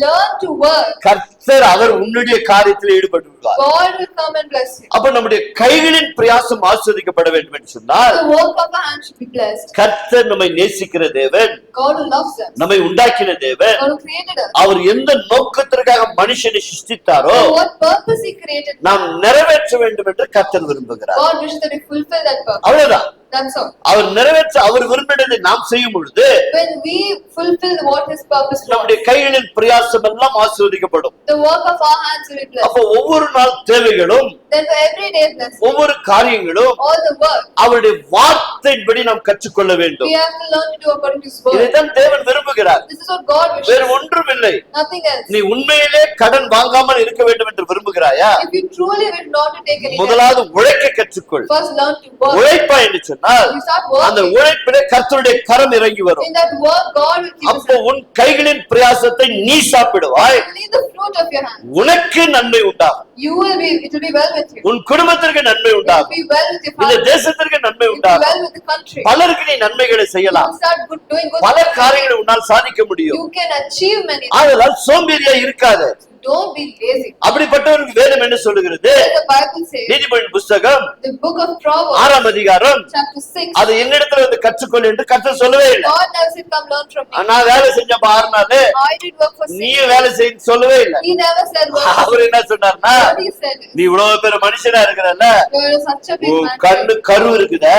Learn to work. கர்த்தர் அவர் உன்னுடைய காரியத்தில் ஈடுபட்டு விடுவார். God will come and bless you. அப்ப நம்முடைய கைகளின் பிரயாசம் ஆசீர்வதிக்கப்பட வேண்டும் என்று சொன்னால், The work of our hands should be blessed. கர்த்தர் நம்மை நேசிக்கிற தேவன், God who loves us. நம்மை உண்டாக்கின தேவன், God who created us. அவர் எந்த நோக்கத்திற்காக மனுஷனை சிருஷ்டித்தாரோ For what purpose He created us. நாம் நிறைவேற்ற வேண்டும் என்று கர்த்தர் விரும்புகிறார். God wishes that we fulfill that purpose. அவ்வளவுதான். That's all. அவர் நிறைவேற்ற அவர் விரும்பினதை நாம் செய்யும் பொழுது When we fulfill what His purpose was, நம்முடைய கைகளின் பிரயாசம் எல்லாம் ஆசீர்வதிக்கப்படும். the work of our hands will be blessed. அப்ப ஒவ்வொரு நாள் தேவைகளும், Then for every day blessing, ஒவ்வொரு காரியங்களும் all the work, அவருடைய வார்த்தையின்படி நாம் கற்றுக்கொள்ள வேண்டும். we have to learn to do according to His word. இதைத்தான் தேவன் விரும்புகிறார், This is what God wishes. வேறு ஒன்றும் இல்லை. Nothing else. நீ உண்மையிலே கடன் வாங்காமல் இருக்க வேண்டும் என்று விரும்புகிறாயா? If you truly wish not to take any debt, முதலாவது உழைக்க கற்றுக்கொள். first learn to work. உழைப்பா என்று சொன்னால் You start அந்த working. உழைப்பிலே கர்த்தருடைய கரம் இறங்கி வரும். In that work, God will keep us. அப்போ உன் கைகளின் பிரயாசத்தை நீ சாப்பிடுவாய், You will eat the fruit of your hand. உனக்கு நன்மை உண்டாகும், You will be. It will be well with you. உன் குடும்பத்திற்கு நன்மை It will உண்டாகும், be well with your இந்த family. தேசத்திற்கு நன்மை It will be உண்டாகும். well with the country. பலருக்கு நீ நன்மைகளை You செய்யலாம், will start doing good. பல காரியங்களை உன்னால் சாதிக்க முடியும். You can achieve many things. ஆதலால் சோம்பேறியா இருக்காது. Don't be lazy. அப்படிப்பட்டவருக்கு வேதம் என்ன சொல்லுகிறது? As the Bible says, நீதிமொழியின் புஸ்தகம் the book of Proverbs, 6ஆம் அதிகாரம், chapter 6, அது என்னிடத்துல வந்து கற்றுக்கொள் என்று கர்த்தர் சொல்லவே இல்லை. God never said, come learn from me. நான் வேலை செஞ்ச 6 நாள், I did work for 6 நீயும் வேலை செய்ய சொல்லவே இல்லை. He never said work. அவர் என்ன சொன்னார்னா, What he said is, நீ இவ்வளவு பேர் மனுஷனா இருக்கிறல்ல, you are such a big உன் man. கண்ணு கரு இருக்குதே,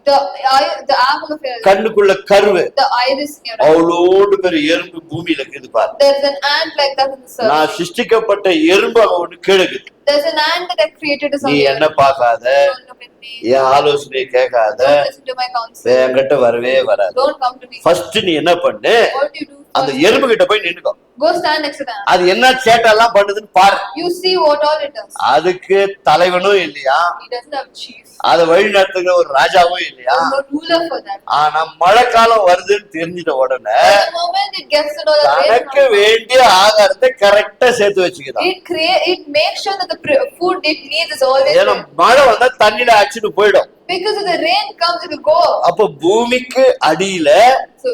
The apple of your eye, கண்ணுக்குள்ள கருவு the iris in your eye. அவ்வளோடு பேர் எறும்பு பூமியில இருக்குது பாரு. There's an ant like that in the surface. நான் சிருஷ்டிக்கப்பட்ட எறும்பு அவ ஒண்ணு கேளுக்குது. There's an ant that I created is on நீ the என்ன earth. பார்க்காத, Don't look at me. என் ஆலோசனையை கேட்காத, Don't listen to my counsel. என்கிட்ட வரவே வராது. Don't come to me. First நீ என்ன பண்ணு, What do you do அந்த first? எறும்பு கிட்ட போய் நின்னுக்கோ. Go stand next to the ant. அது என்ன சேட்டெல்லாம் பண்ணுதுன்னு பாரு. You see what all it does. அதுக்கு தலைவனும் இல்லையா, He doesn't have chief. அதை வழி நடத்துகிற ஒரு ராஜாவும் இல்லையா. There's no ruler for that. ஆனா மழைக்காலம் வருதுன்னு தெரிஞ்சிட்ட உடனே At the moment it gets to know that rain தனக்கு comes, வேண்டிய ஆகாரத்தை கரெக்டா சேர்த்து வச்சுக்குதான். it makes sure that the food it needs is always ஏன்னா there. மழை வந்தா தண்ணியில அடிச்சுட்டு போயிடும். Because if the rain comes, it will go. அப்ப பூமிக்கு அடியில So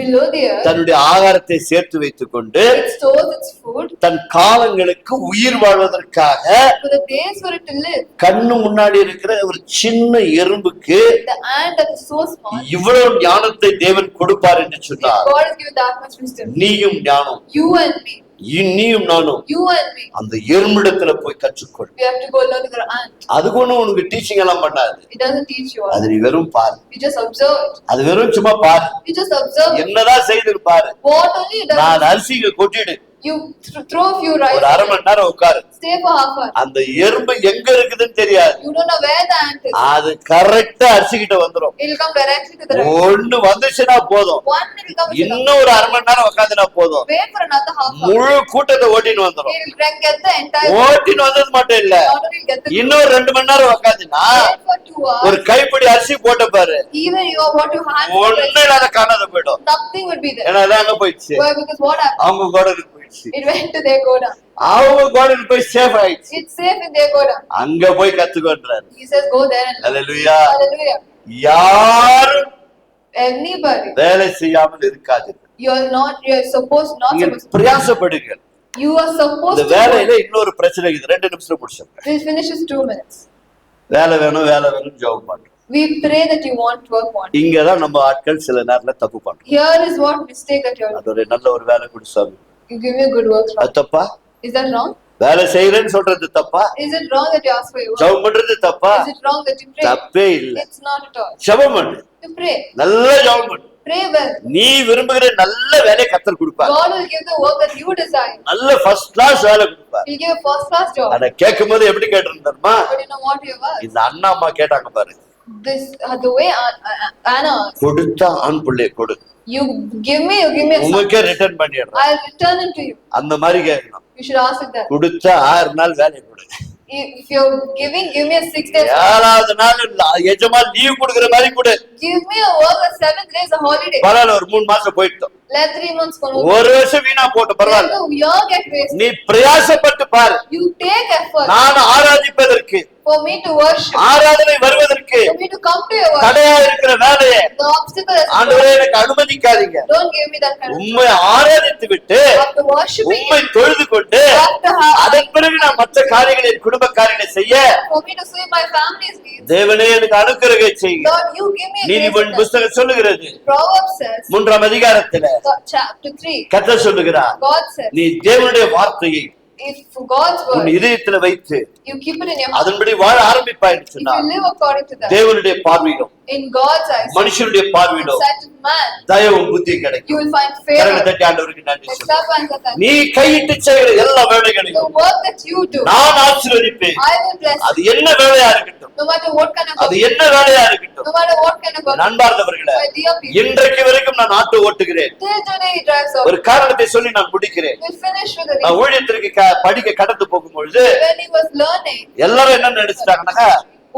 below the earth, தன்னுடைய ஆகாரத்தை சேர்த்து வைத்துக் கொண்டு it stores its food தன் காலங்களுக்கு உயிர் வாழ்வதற்காக for the days for it to live. கண்ணு முன்னாடி இருக்கிற ஒரு சின்ன எறும்புக்கு The ant that is so small, இவ்வளவு ஞானத்தை தேவன் கொடுப்பார் என்று சொன்னார். God has given that much wisdom. நீயும் ஞானம், You and me, நீயும் நானும் you and me, அந்த எறும்பிடத்துல போய் கற்றுக்கொள். we have to go learn with our ant. அதுக்கு ஒண்ணும் உனக்கு டீச்சிங் எல்லாம் பண்ணாது. It doesn't teach you all. அது நீ வெறும் பாரு, You just observe it. அது வெறும் சும்மா பாரு, You just observe it. என்னதான் செய்து பாரு. What only it does. நான் அரிசிங்க கொட்டிடு, You throw a few rice. ஒரு அரை மணி நேரம் உட்காரு, Stay for half an hour. அந்த எறும்பு எங்க இருக்குதுன்னு தெரியாது. You don't know where the ant is. அது கரெக்டா அரிசி கிட்ட வந்துரும். It will come directly to the rice. ஒண்ணு வந்துச்சுன்னா போதும், One it will come to the இன்னும் ஒரு அரை மணி நேரம் உட்காந்துனா போதும், wait for another half hour. முழு கூட்டத்தை ஓட்டின்னு வந்துரும். It will get the entire. ஓட்டின்னு வந்தது மட்டும் இல்ல, Not only get the. இன்னொரு 2 மணி நேரம் உட்காந்துனா Wait for 2 hours. ஒரு கைப்பிடி அரிசி போட்ட பாரு, Even you are what you hand. ஒண்ணு இல்லாத காணாத போயிடும். Nothing would be there. ஏன்னா அதான் அங்க போயிடுச்சு, Why? Because what happened? அவங்க கோடலுக்கு போயிடுச்சு, It went to their Goda. அவங்க கோடலுக்கு போய் சேஃப் ஆயிடுச்சு. It's safe in their Goda. அங்க போய் கத்துக்கொண்டாரு. He says, go there and learn. Hallelujah. Hallelujah. யாரும் Anybody. வேலை செய்யாமல் இருக்காது. You're supposed not நீங்கள் supposed. பிரயாசப்படுங்கள். You are supposed இந்த to. வேலையில இன்னொரு பிரச்சனை இருக்குது, 2 நிமிஷம் முடிச்சோம். We'll finish in 2 minutes. வேலை வேணும் ஜெபம் பண்றோம். We pray that you want work one. இங்கதான் நம்ம ஆட்கள் சில நேரத்துல தப்பு பண்றோம். Here is what mistake that you're. அது ஒரு நல்ல ஒரு வேலை கொடு சாமி, You give me a good work. அது தப்பா? Is that wrong? வேலை செய்யறேன்னு சொல்றது தப்பா? Is it wrong that you ask for your work? ஜெபம் பண்றது தப்பா? Is it wrong that you pray? தப்பே இல்ல. It's not at all. ஜெபம் பண்ணு, You pray. நல்ல ஜெபம் பண்ணு. Pray well. நீ விரும்புகிற நல்ல வேலையை கர்த்தர் கொடுப்பார். God will give the work that you desire. நல்ல ஃபர்ஸ்ட் கிளாஸ் வேலை கொடுப்பார். He'll give a first class job. அத கேட்கும்போது எப்படி கேட்டிருந்தோமா, But you know what you are? இந்த அண்ணா அம்மா கேட்டாங்க பாரு, This the way Anna asked, கொடுத்தா ஆண் பிள்ளைய கொடு, you give me a son. உங்களுக்கே ரிட்டர்ன் பண்ணிடுறேன். I'll return it to you. அந்த மாதிரி கேட்கணும். You should ask it that. கொடுத்தா 6 நாள் வேலை கொடு, If you're giving, give me a 6 days. 7வது நாள் எஜமான் லீவ் கொடுக்கிற மாதிரி கொடு. Give me a work of 7 days, a holiday. பரவாயில்ல, ஒரு 3 மாசம் போயிட்டோம். Let 3 months go. ஒரு வருஷம் வீணா போட்டு Let பரவாயில்ல, the year get wasted. நீ பிரயாசப்பட்டு பாரு. You take effort நான் ஆராதிப்பதற்கு, for me to worship, ஆராதனை வருவதற்கு for me to come to your worship. தடையா இருக்கிற வேலையை The obstacle is ஆண்டவரே எனக்கு அனுமதிக்காதீங்க. don't give me that kind of உம்மை ஆராதித்து விட்டு after worshiping உம்மை you, தொழுது கொண்டு after having அதன் பிறகு நான் மற்ற காரியங்களை குடும்ப காரியங்களை செய்ய for me to see my family's needs. தேவனே எனக்கு அனுக்கிரகை செய்யுங்க. Lord, you give me a நீதிமொழியின் grace. புஸ்தகம் சொல்லுகிறது Proverbs says, 3ஆம் அதிகாரத்துல chapter 3, கர்த்தர் சொல்லுகிறார், God says, நீ தேவனுடைய வார்த்தையை if God's உன் word, இதயத்துல வைத்து you keep it in your heart. அதன்படி வாழ ஆரம்பிப்பாய் If சொன்னா you live according to that, தேவனுடைய பார்வையிலும் in God's eyes, மனுஷனுடைய in பார்வையிலும் sight of man, தயவும் புத்தி you கிடைக்கும். will find கரங்களை favor. தட்டி ஆண்டவருக்கு நன்றி Let's சொல்லுங்க. clap hands at that. நீ கையிட்டு செய்கிற எல்லா The வேலைகளையும் work that you do, நான் ஆசீர்வதிப்பேன். I will bless அது you. என்ன வேலையா இருக்கட்டும், No matter what kind of அது work, என்ன வேலையா இருக்கட்டும். no matter what kind of work, நண்பார்ந்தவர்களே, my dear people, இன்றைக்கு வரைக்கும் நான் ஆட்டோ ஓட்டுகிறேன். till today he drives out. ஒரு காரணத்தை சொல்லி நான் முடிக்கிறேன். We'll finish with the நான் reason. ஊழியத்திற்கு படிக்க கடந்து போகும்பொழுது When he was learning, எல்லாரும் என்ன நினைச்சிட்டாங்கன்னா,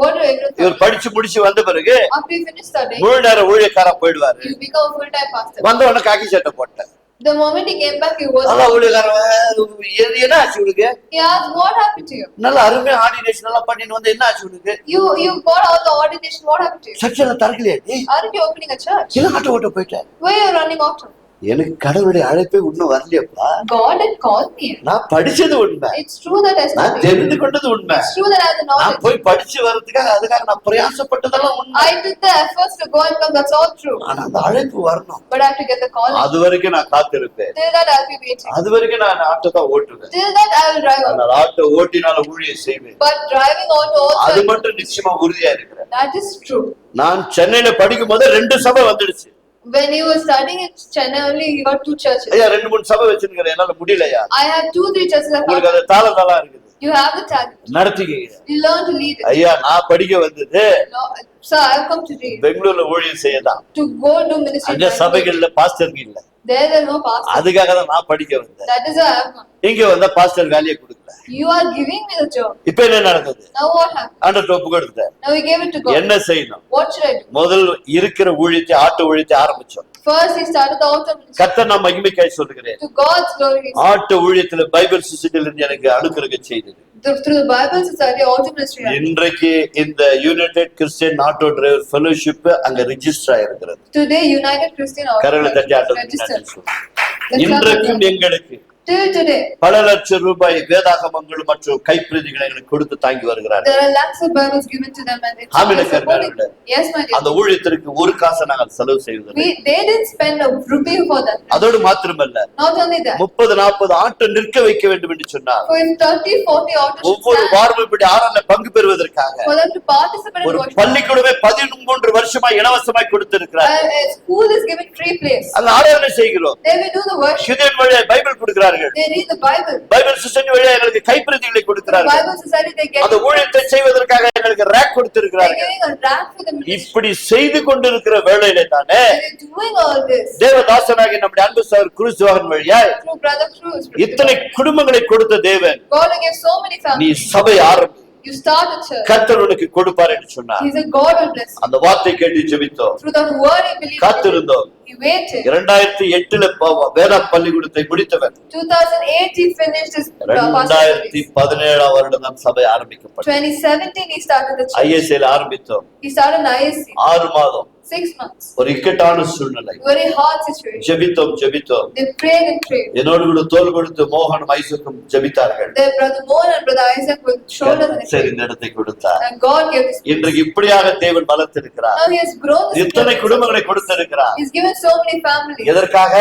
what do everyone இவர் படிச்சு முடிச்சு வந்த பிறகு after you finish studying, முழு நேர ஊழியக்காரா போயிடுவாரு. you become a full-time pastor. வந்த உடனே காக்கி சட்டை போட்டேன். The moment he came back, he was. நல்லா ஊழியக்காரன் என்ன ஆச்சு உனக்கு? He asked, "What happened to you? நல்லா அருமையா ஆர்டினேஷன் எல்லாம் பண்ணிட்டு வந்து என்ன ஆச்சு உனக்கு? You got all the ordination. What happened to you? சர்ச்சையில திறக்கலையா நீ? Aren't you opening a church? இல்ல ஆட்டோ ஓட்ட போயிட்டேன். Where you running out of? எனக்கு கடவுளுடைய அழைப்பே இன்னும் வரலையப்பா. God had called me. நான் படிச்சது உண்மை, It's true that I நான் studied. தெரிந்து கொண்டது உண்மை. It's true that I had the நான் knowledge. போய் படிச்சு வர்றதுக்காக அதுக்காக நான் பிரயாசப்பட்டதெல்லாம் உண்மை. I took the efforts to go and come. That's all true. ஆனா அந்த அழைப்பு வரணும். But I have to get the calling. அது வரைக்கும் நான் காத்திருப்பேன். Till that, I'll be waiting. அது வரைக்கும் நான் ஆட்டோ தான் ஓட்டுவேன். Till that, I will drive out. ஆனால் ஆட்டோ ஓட்டினால ஊழியம் செய்வேன். But driving auto அது also, மட்டும் நிச்சயமா உறுதியா இருக்கிறேன். that is true. நான் சென்னையில படிக்கும் போது 2 சபை வந்துடுச்சு. When he was studying in Chennai, only he got 2 churches. ஐயா 2-3 சபை வச்சிருக்கிறேன், என்னால முடியலையா? I have 2-3 churches. உங்களுக்கு அது தாளம் இருக்குது, You have the talent. நடத்திக்கீங்க. You learn to lead it. ஐயா நான் படிக்க வந்தது No, sir, I've come to read. பெங்களூர்ல ஊழியம் செய்யதான். To go do ministry. அங்க சபைகள்ல பாஸ்டருக்கு இல்ல, There are no pastors. அதுக்காக தான் நான் படிக்க வந்தேன். That is why I have come. இங்க வந்தா பாஸ்டர் வேலையை கொடுக்கல. You are giving me the job. இப்ப என்ன நடந்தது? Now what happened? ஆண்டவர் ஒப்பு கொடுத்தேன். Now we gave it to God. என்ன செய்யணும்? What should I do? முதல் இருக்கிற ஊழியத்தை ஆட்டோ ஊழியத்தை ஆரம்பிச்சோம். First, he started the auto ministry. கர்த்தர் நான் மகிமைக்காய் சொல்லுகிறேன். To God's glory. He said. Auto ஊழியத்துல பைபிள் சொசைட்டில இருந்து எனக்கு அனுக்கிரகம் செய்தது. Through the Bible Society, auto ministry. இன்றைக்கு இந்த United Christian auto driver fellowship அங்க register ஆயிருக்கிறது. Today, United Christian Auto கரங்களை தட்டி Ministry ஆண்டவருக்கு is நன்றி registered. சொல்லுங்க. இன்றைக்கும் எங்களுக்கு Till today, பல லட்சம் ரூபாய் வேதாகமங்கள் மற்றும் கைப்பிரதிகளை எங்களுக்கு கொடுத்து தாங்கி வருகிறார்கள். there are lakhs of Bibles given to them and it's amen supporting. கர்த்தாவே. Yes, my dear. அந்த ஊழியத்திற்கு ஒரு காசை நாங்கள் செலவு செய்வதில்லை. They didn't spend a rupee for that. அதோடு மாத்திரமல்ல, Not only that, 30-40 ஆட்டோ நிற்க வைக்க வேண்டும் என்று சொன்னார். for if 30-40 autos should ஒவ்வொரு stand, வாரமும் இப்படி ஆராதனை பங்கு பெறுவதற்காக for them to participate in ஒரு worship. பள்ளிக்கூடமே 13 வருஷமா இலவசமாய் கொடுத்திருக்கிறார். A school is given free place. அங்க ஆராதனை செய்கிறோம். They will do the worship. Gideon வழியா பைபிள் கொடுக்கிறார்கள். They read the Bible. Bible society வழியா எங்களுக்கு கைப்பிரதிகளை கொடுக்கிறார்கள். Bible Society, they get அந்த ஊழியத்தை செய்வதற்காக எங்களுக்கு ரேக் they're கொடுத்திருக்கிறார்கள். giving a rank for the ministry. இப்படி செய்து கொண்டிருக்கிற வேளையிலே தானே They're doing all this தேவதாசனாகிய நம்முடைய அன்பு சகோதரர் குருசுவாகன் வழியாய் through Brother Cruz. இத்தனை குடும்பங்களை கொடுத்த தேவன், God gave so many நீ families. சபை ஆரம்பி, You start a church. கர்த்தர் உனக்கு கொடுப்பார் என்று சொன்னார். He's a God will bless you. அந்த வார்த்தை கேட்டு ஜெபித்தோம், Through that word he believed. காத்திருந்தோம். He waited. 2008 வேத பள்ளிக்கூடத்தை முடித்தவர். 2008 he finished his pastorate studies. 2017 வருடம் தான் சபை ஆரம்பிக்கப்பட்டது. 2017 he started the church. ஐஎஸ்ஏல ஆரம்பித்தோம். He started in ISC. 6 மாதம் 6 months. ஒரு இக்கட்டான சூழ்நிலை. Very hard situation. ஜெபித்தோம். They prayed and prayed. என்னோடு கூட தோள் கொடுத்து மோகனும் ஐசக்கும் ஜெபித்தார்கள். Their brother Mohan and brother Isaac were shoulders and சரி prayed. இந்த இடத்தை கொடுத்தார். And God gave this. இன்றைக்கு இப்படியாக தேவன் வளர்த்திருக்கிறார். Now he has grown this. இத்தனை குடும்பங்களை கொடுத்திருக்கிறார். He's given so many families. எதற்காக?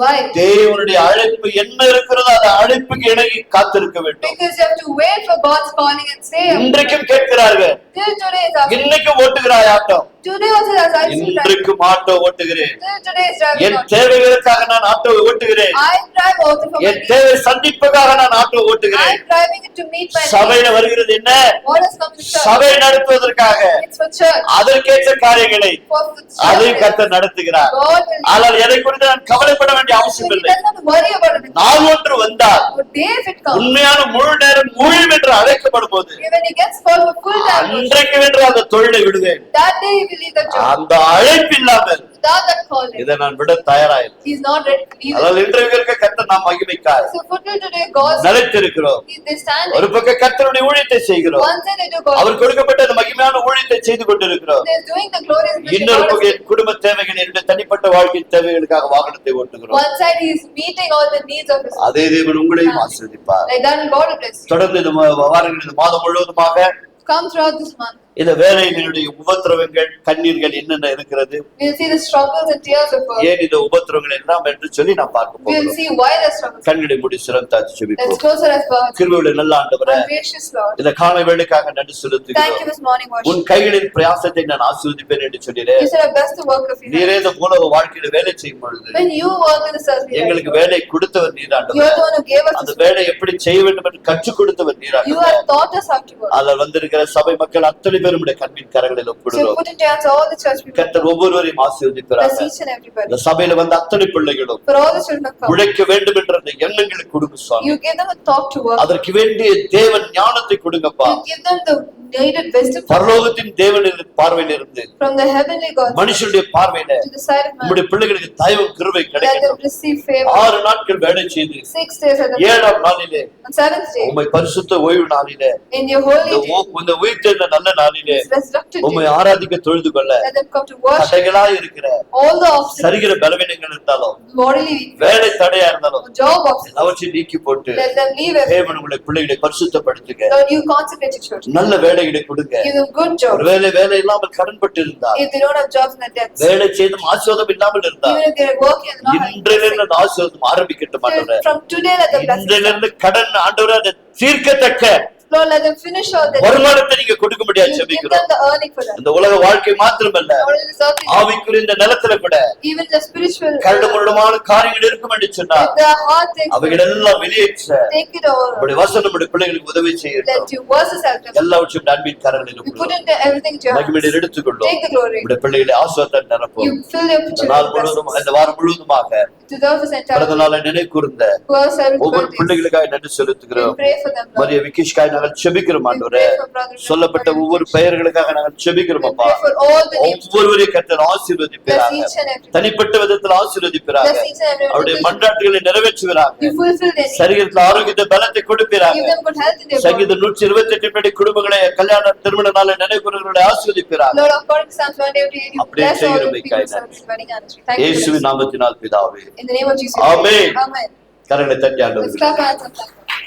Why? தேவனுடைய அழைப்பு என்ன இருக்கிறதோ அந்த அழைப்புக்கு இணங்கி காத்திருக்க வேண்டும். Because you have to wait for God's calling and say. இன்றைக்கும் கேட்கிறார்கள், Till today is our. இன்னைக்கும் ஓட்டுகிறாய் auto? Today also has I still drive. இன்றைக்கும் ஆட்டோ ஓட்டுகிறேன். Till today is driving. என் auto. தேவைகளுக்காக நான் ஆட்டோ ஓட்டுகிறேன். I drive auto for my என் needs. தேவை சந்திப்புக்காக நான் ஆட்டோ ஓட்டுகிறேன். I'm driving it to meet my needs. சபையில வருகிறது என்ன? What has come to church? சபை நடத்துவதற்காக It's for church. அதற்கேற்ற காரியங்களை For அதை church. கர்த்தர் நடத்துகிறார். God will. ஆனால் எதை குறித்து நான் கவலைப்பட வேண்டிய So அவசியம் he இல்லை. does not worry about it. நாள் ஒன்று வந்தால் But day if it comes, உண்மையான முழு நேரம் ஊழியம் என்று அழைக்கப்படும் போது when he gets called for full time, அன்றைக்கு வென்று அந்த தொழிலை விடுவேன். that day he will leave the job. அந்த அழைப்பு இல்லாமல் without that calling, இதை நான் விட தயாராயிருக்கேன். he is not ready to leave it. அதாவது இன்றைக்கு இருக்க கர்த்தர் நாம் மகிமைக்காக So for today, God's நிலைத்திருக்கிறோம். they stand. ஒரு பக்கம் கர்த்தருடைய ஊழியத்தை செய்கிறோம். One side they do God. அவர் கொடுக்கப்பட்ட அந்த மகிமையான ஊழியத்தை செய்து கொண்டிருக்கிறோம். They are doing the glorious ministry. இன்னொரு பக்கம் என் குடும்ப தேவைகள், என்னுடைய தனிப்பட்ட வாழ்க்கை தேவைகளுக்காக வாகனத்தை ஓட்டுகிறோம். One side he is meeting all the needs of his. அதே தேவன் உங்களையும் ஆசீர்வதிப்பார். Like that, God will bless you. தொடர்ந்து இந்த வாரங்கள், இந்த மாதம் முழுவதுமாக Come throughout this month. இந்த வேலையினுடைய உபத்திரவங்கள், கண்ணீர்கள் என்னென்ன இருக்கிறது, We'll see the struggles and tears of God. ஏன் இந்த உபத்திரவங்கள் எல்லாம் என்று சொல்லி நாம் பார்க்க We'll போகிறோம். see why the struggles. கண்களை மூடி சிரம் தாழ்த்தி Let's ஜெபிப்போம். close our eyes, God. கிருபையுள்ள நல்ல ஆண்டவரே, Our gracious Lord. இந்த காலை வேளைக்காக நன்றி Thank you செலுத்துகிறோம். this morning, உன் worship. கைகளின் பிரயாசத்தை நான் ஆசீர்வதிப்பேன் என்று சொல்லிறேன். You said our best to work of you. நீரே இந்த பூலோக வாழ்க்கையில வேலை செய்யும் பொழுது When you work in the service, you எங்களுக்கு வேலை கொடுத்தவர் are நீராண்டவர். the one who gave us அந்த this. வேலை எப்படி செய்ய வேண்டும் என்று கற்றுக் கொடுத்தவர் You நீராண்டவர். have taught us how to work. அதில் வந்திருக்கிற சபை மக்கள் அத்தனை பேரும் உடைய கண்பின் கரங்களில் So ஒப்புடுகிறோம். put into your hands all the church people. கர்த்தர் ஒவ்வொருவரையும் Bless ஆசீர்வதிப்பாராக. each and everybody. இந்த சபையில வந்த அத்தனை பிள்ளைகளும் For all the children of God. உழைக்க வேண்டும் என்ற அந்த எண்ணங்களை கொடுங்க சுவாமி. You give them a thought to work. அதற்கு வேண்டிய தேவன் ஞானத்தை கொடுங்கப்பா. You give them the needed wisdom பரலோகத்தின் தேவனின் பார்வையில இருந்து from the heavenly God மனுஷனுடைய பார்வையில to the side of man. உங்களுடைய பிள்ளைகளுக்கு தயவு கிருபை Let them கிடைக்கட்டும். receive favor. 6 நாட்கள் வேலை செய்து 6 days at the 7ஆம் நாளிலே on 7th day. உம்மை பரிசுத்த ஓய்வு நாளிலே In your holy day. இந்த உயிர்த்தெழுந்த நல்ல நாளிலே This resurrected உம்மை day. ஆராதிக்க தொழுது கொள்ள Let them come to worship. தடைகளா இருக்கிற All the obstacles, சரிகிற பலவீனங்கள் இருந்தாலும் bodily weakness, வேலை தடையா இருந்தாலும் or job obstacles, அவற்றை நீக்கி போட்டு let them leave it. தேவன் உங்களை பிள்ளைகளை பரிசுத்தப்படுத்துங்க. Lord, you consecrate your children. நல்ல வேலைகளை கொடுங்க. Give them good jobs. ஒருவேளை வேலை இல்லாமல் கடன்பட்டு இருந்தால், If they don't have jobs in the debts, வேலை செய்தும் ஆசீர்வாதம் இல்லாமல் இருந்தால், even if they are working and not having இன்றிலிருந்து அந்த ஆசீர்வாதம் ஆரம்பிக்கட்டும் ஆண்டவரே. from today let them bless. இன்றிலிருந்து கடன் ஆண்டவரே அதை தீர்க்கத்தக்க Lord, let them finish all the வருமானத்தை நீங்க கொடுக்க முடியாது You give ஜெபிக்கிறோம். them the earning for them. இந்த உலக வாழ்க்கை மாத்திரமல்ல, Not only this earthly, ஆவிக்குரிய இந்த நிலத்துல கூட even the spiritual. கரடு முரடுமான காரியங்கள் இருக்கும் என்று சொன்னார். If there are hard things, அவைகள் எல்லாம் வெளியேற்ற take it all. உங்களுடைய வசனம் நம்முடைய பிள்ளைகளுக்கு உதவி செய்யட்டும். Let your verses help them. எல்லாவற்றையும் அன்பின் கரங்களில் You put into everything to your hands. மகிமையை எடுத்துக்கொள்ளும். Take the glory. உங்களுடைய பிள்ளைகளை ஆசீர்வாதத்தை நிரப்பும். You fill your இந்த நாள் முழுவதும், இந்த வாரம் முழுவதுமாக deserve this பிறந்த entire. நாளை நினைவு கூர்ந்த Who are celebrating ஒவ்வொரு birthdays. பிள்ளைகளுக்காக நன்றி We செலுத்துகிறோம். pray for them, Lord. Maria விக்கிஷ்காய் நாங்கள் செபிக்கிறோம் We ஆண்டவரே. pray for brother. சொல்லப்பட்ட ஒவ்வொரு பெயர்களுக்காக நாங்கள் We செபிக்கிறோம் அப்பா. pray for all the names. ஒவ்வொருவரையும் கர்த்தர் Bless ஆசீர்வதிப்பீராக. each and every. தனிப்பட்ட விதத்தில் ஆசீர்வதிப்பீராக. Bless each and every. அவருடைய மன்றாட்டுகளை நிறைவேற்றுவீராக. You fulfill their needs. சரீரத்தில் ஆரோக்கியத்தை பலத்தை கொடுப்பீராக. Give them good health in their body. சங்கீதம் 128 படி குடும்பங்களை கல்யாண திருமண நாளை நினைவு கூறுகிறவர்களை ஆசீர்வதிப்பீராக. Lord, according to Psalms 188, you அப்படியே bless all the செய்கிறோம் people who கையில. celebrate wedding anniversary. Thank you. இயேசுவின் நாமத்தினால் பிதாவே. In the name of Jesus. Amen. Amen. கரங்களை தட்டி Let's ஆண்டவருக்கு clap our hands and thank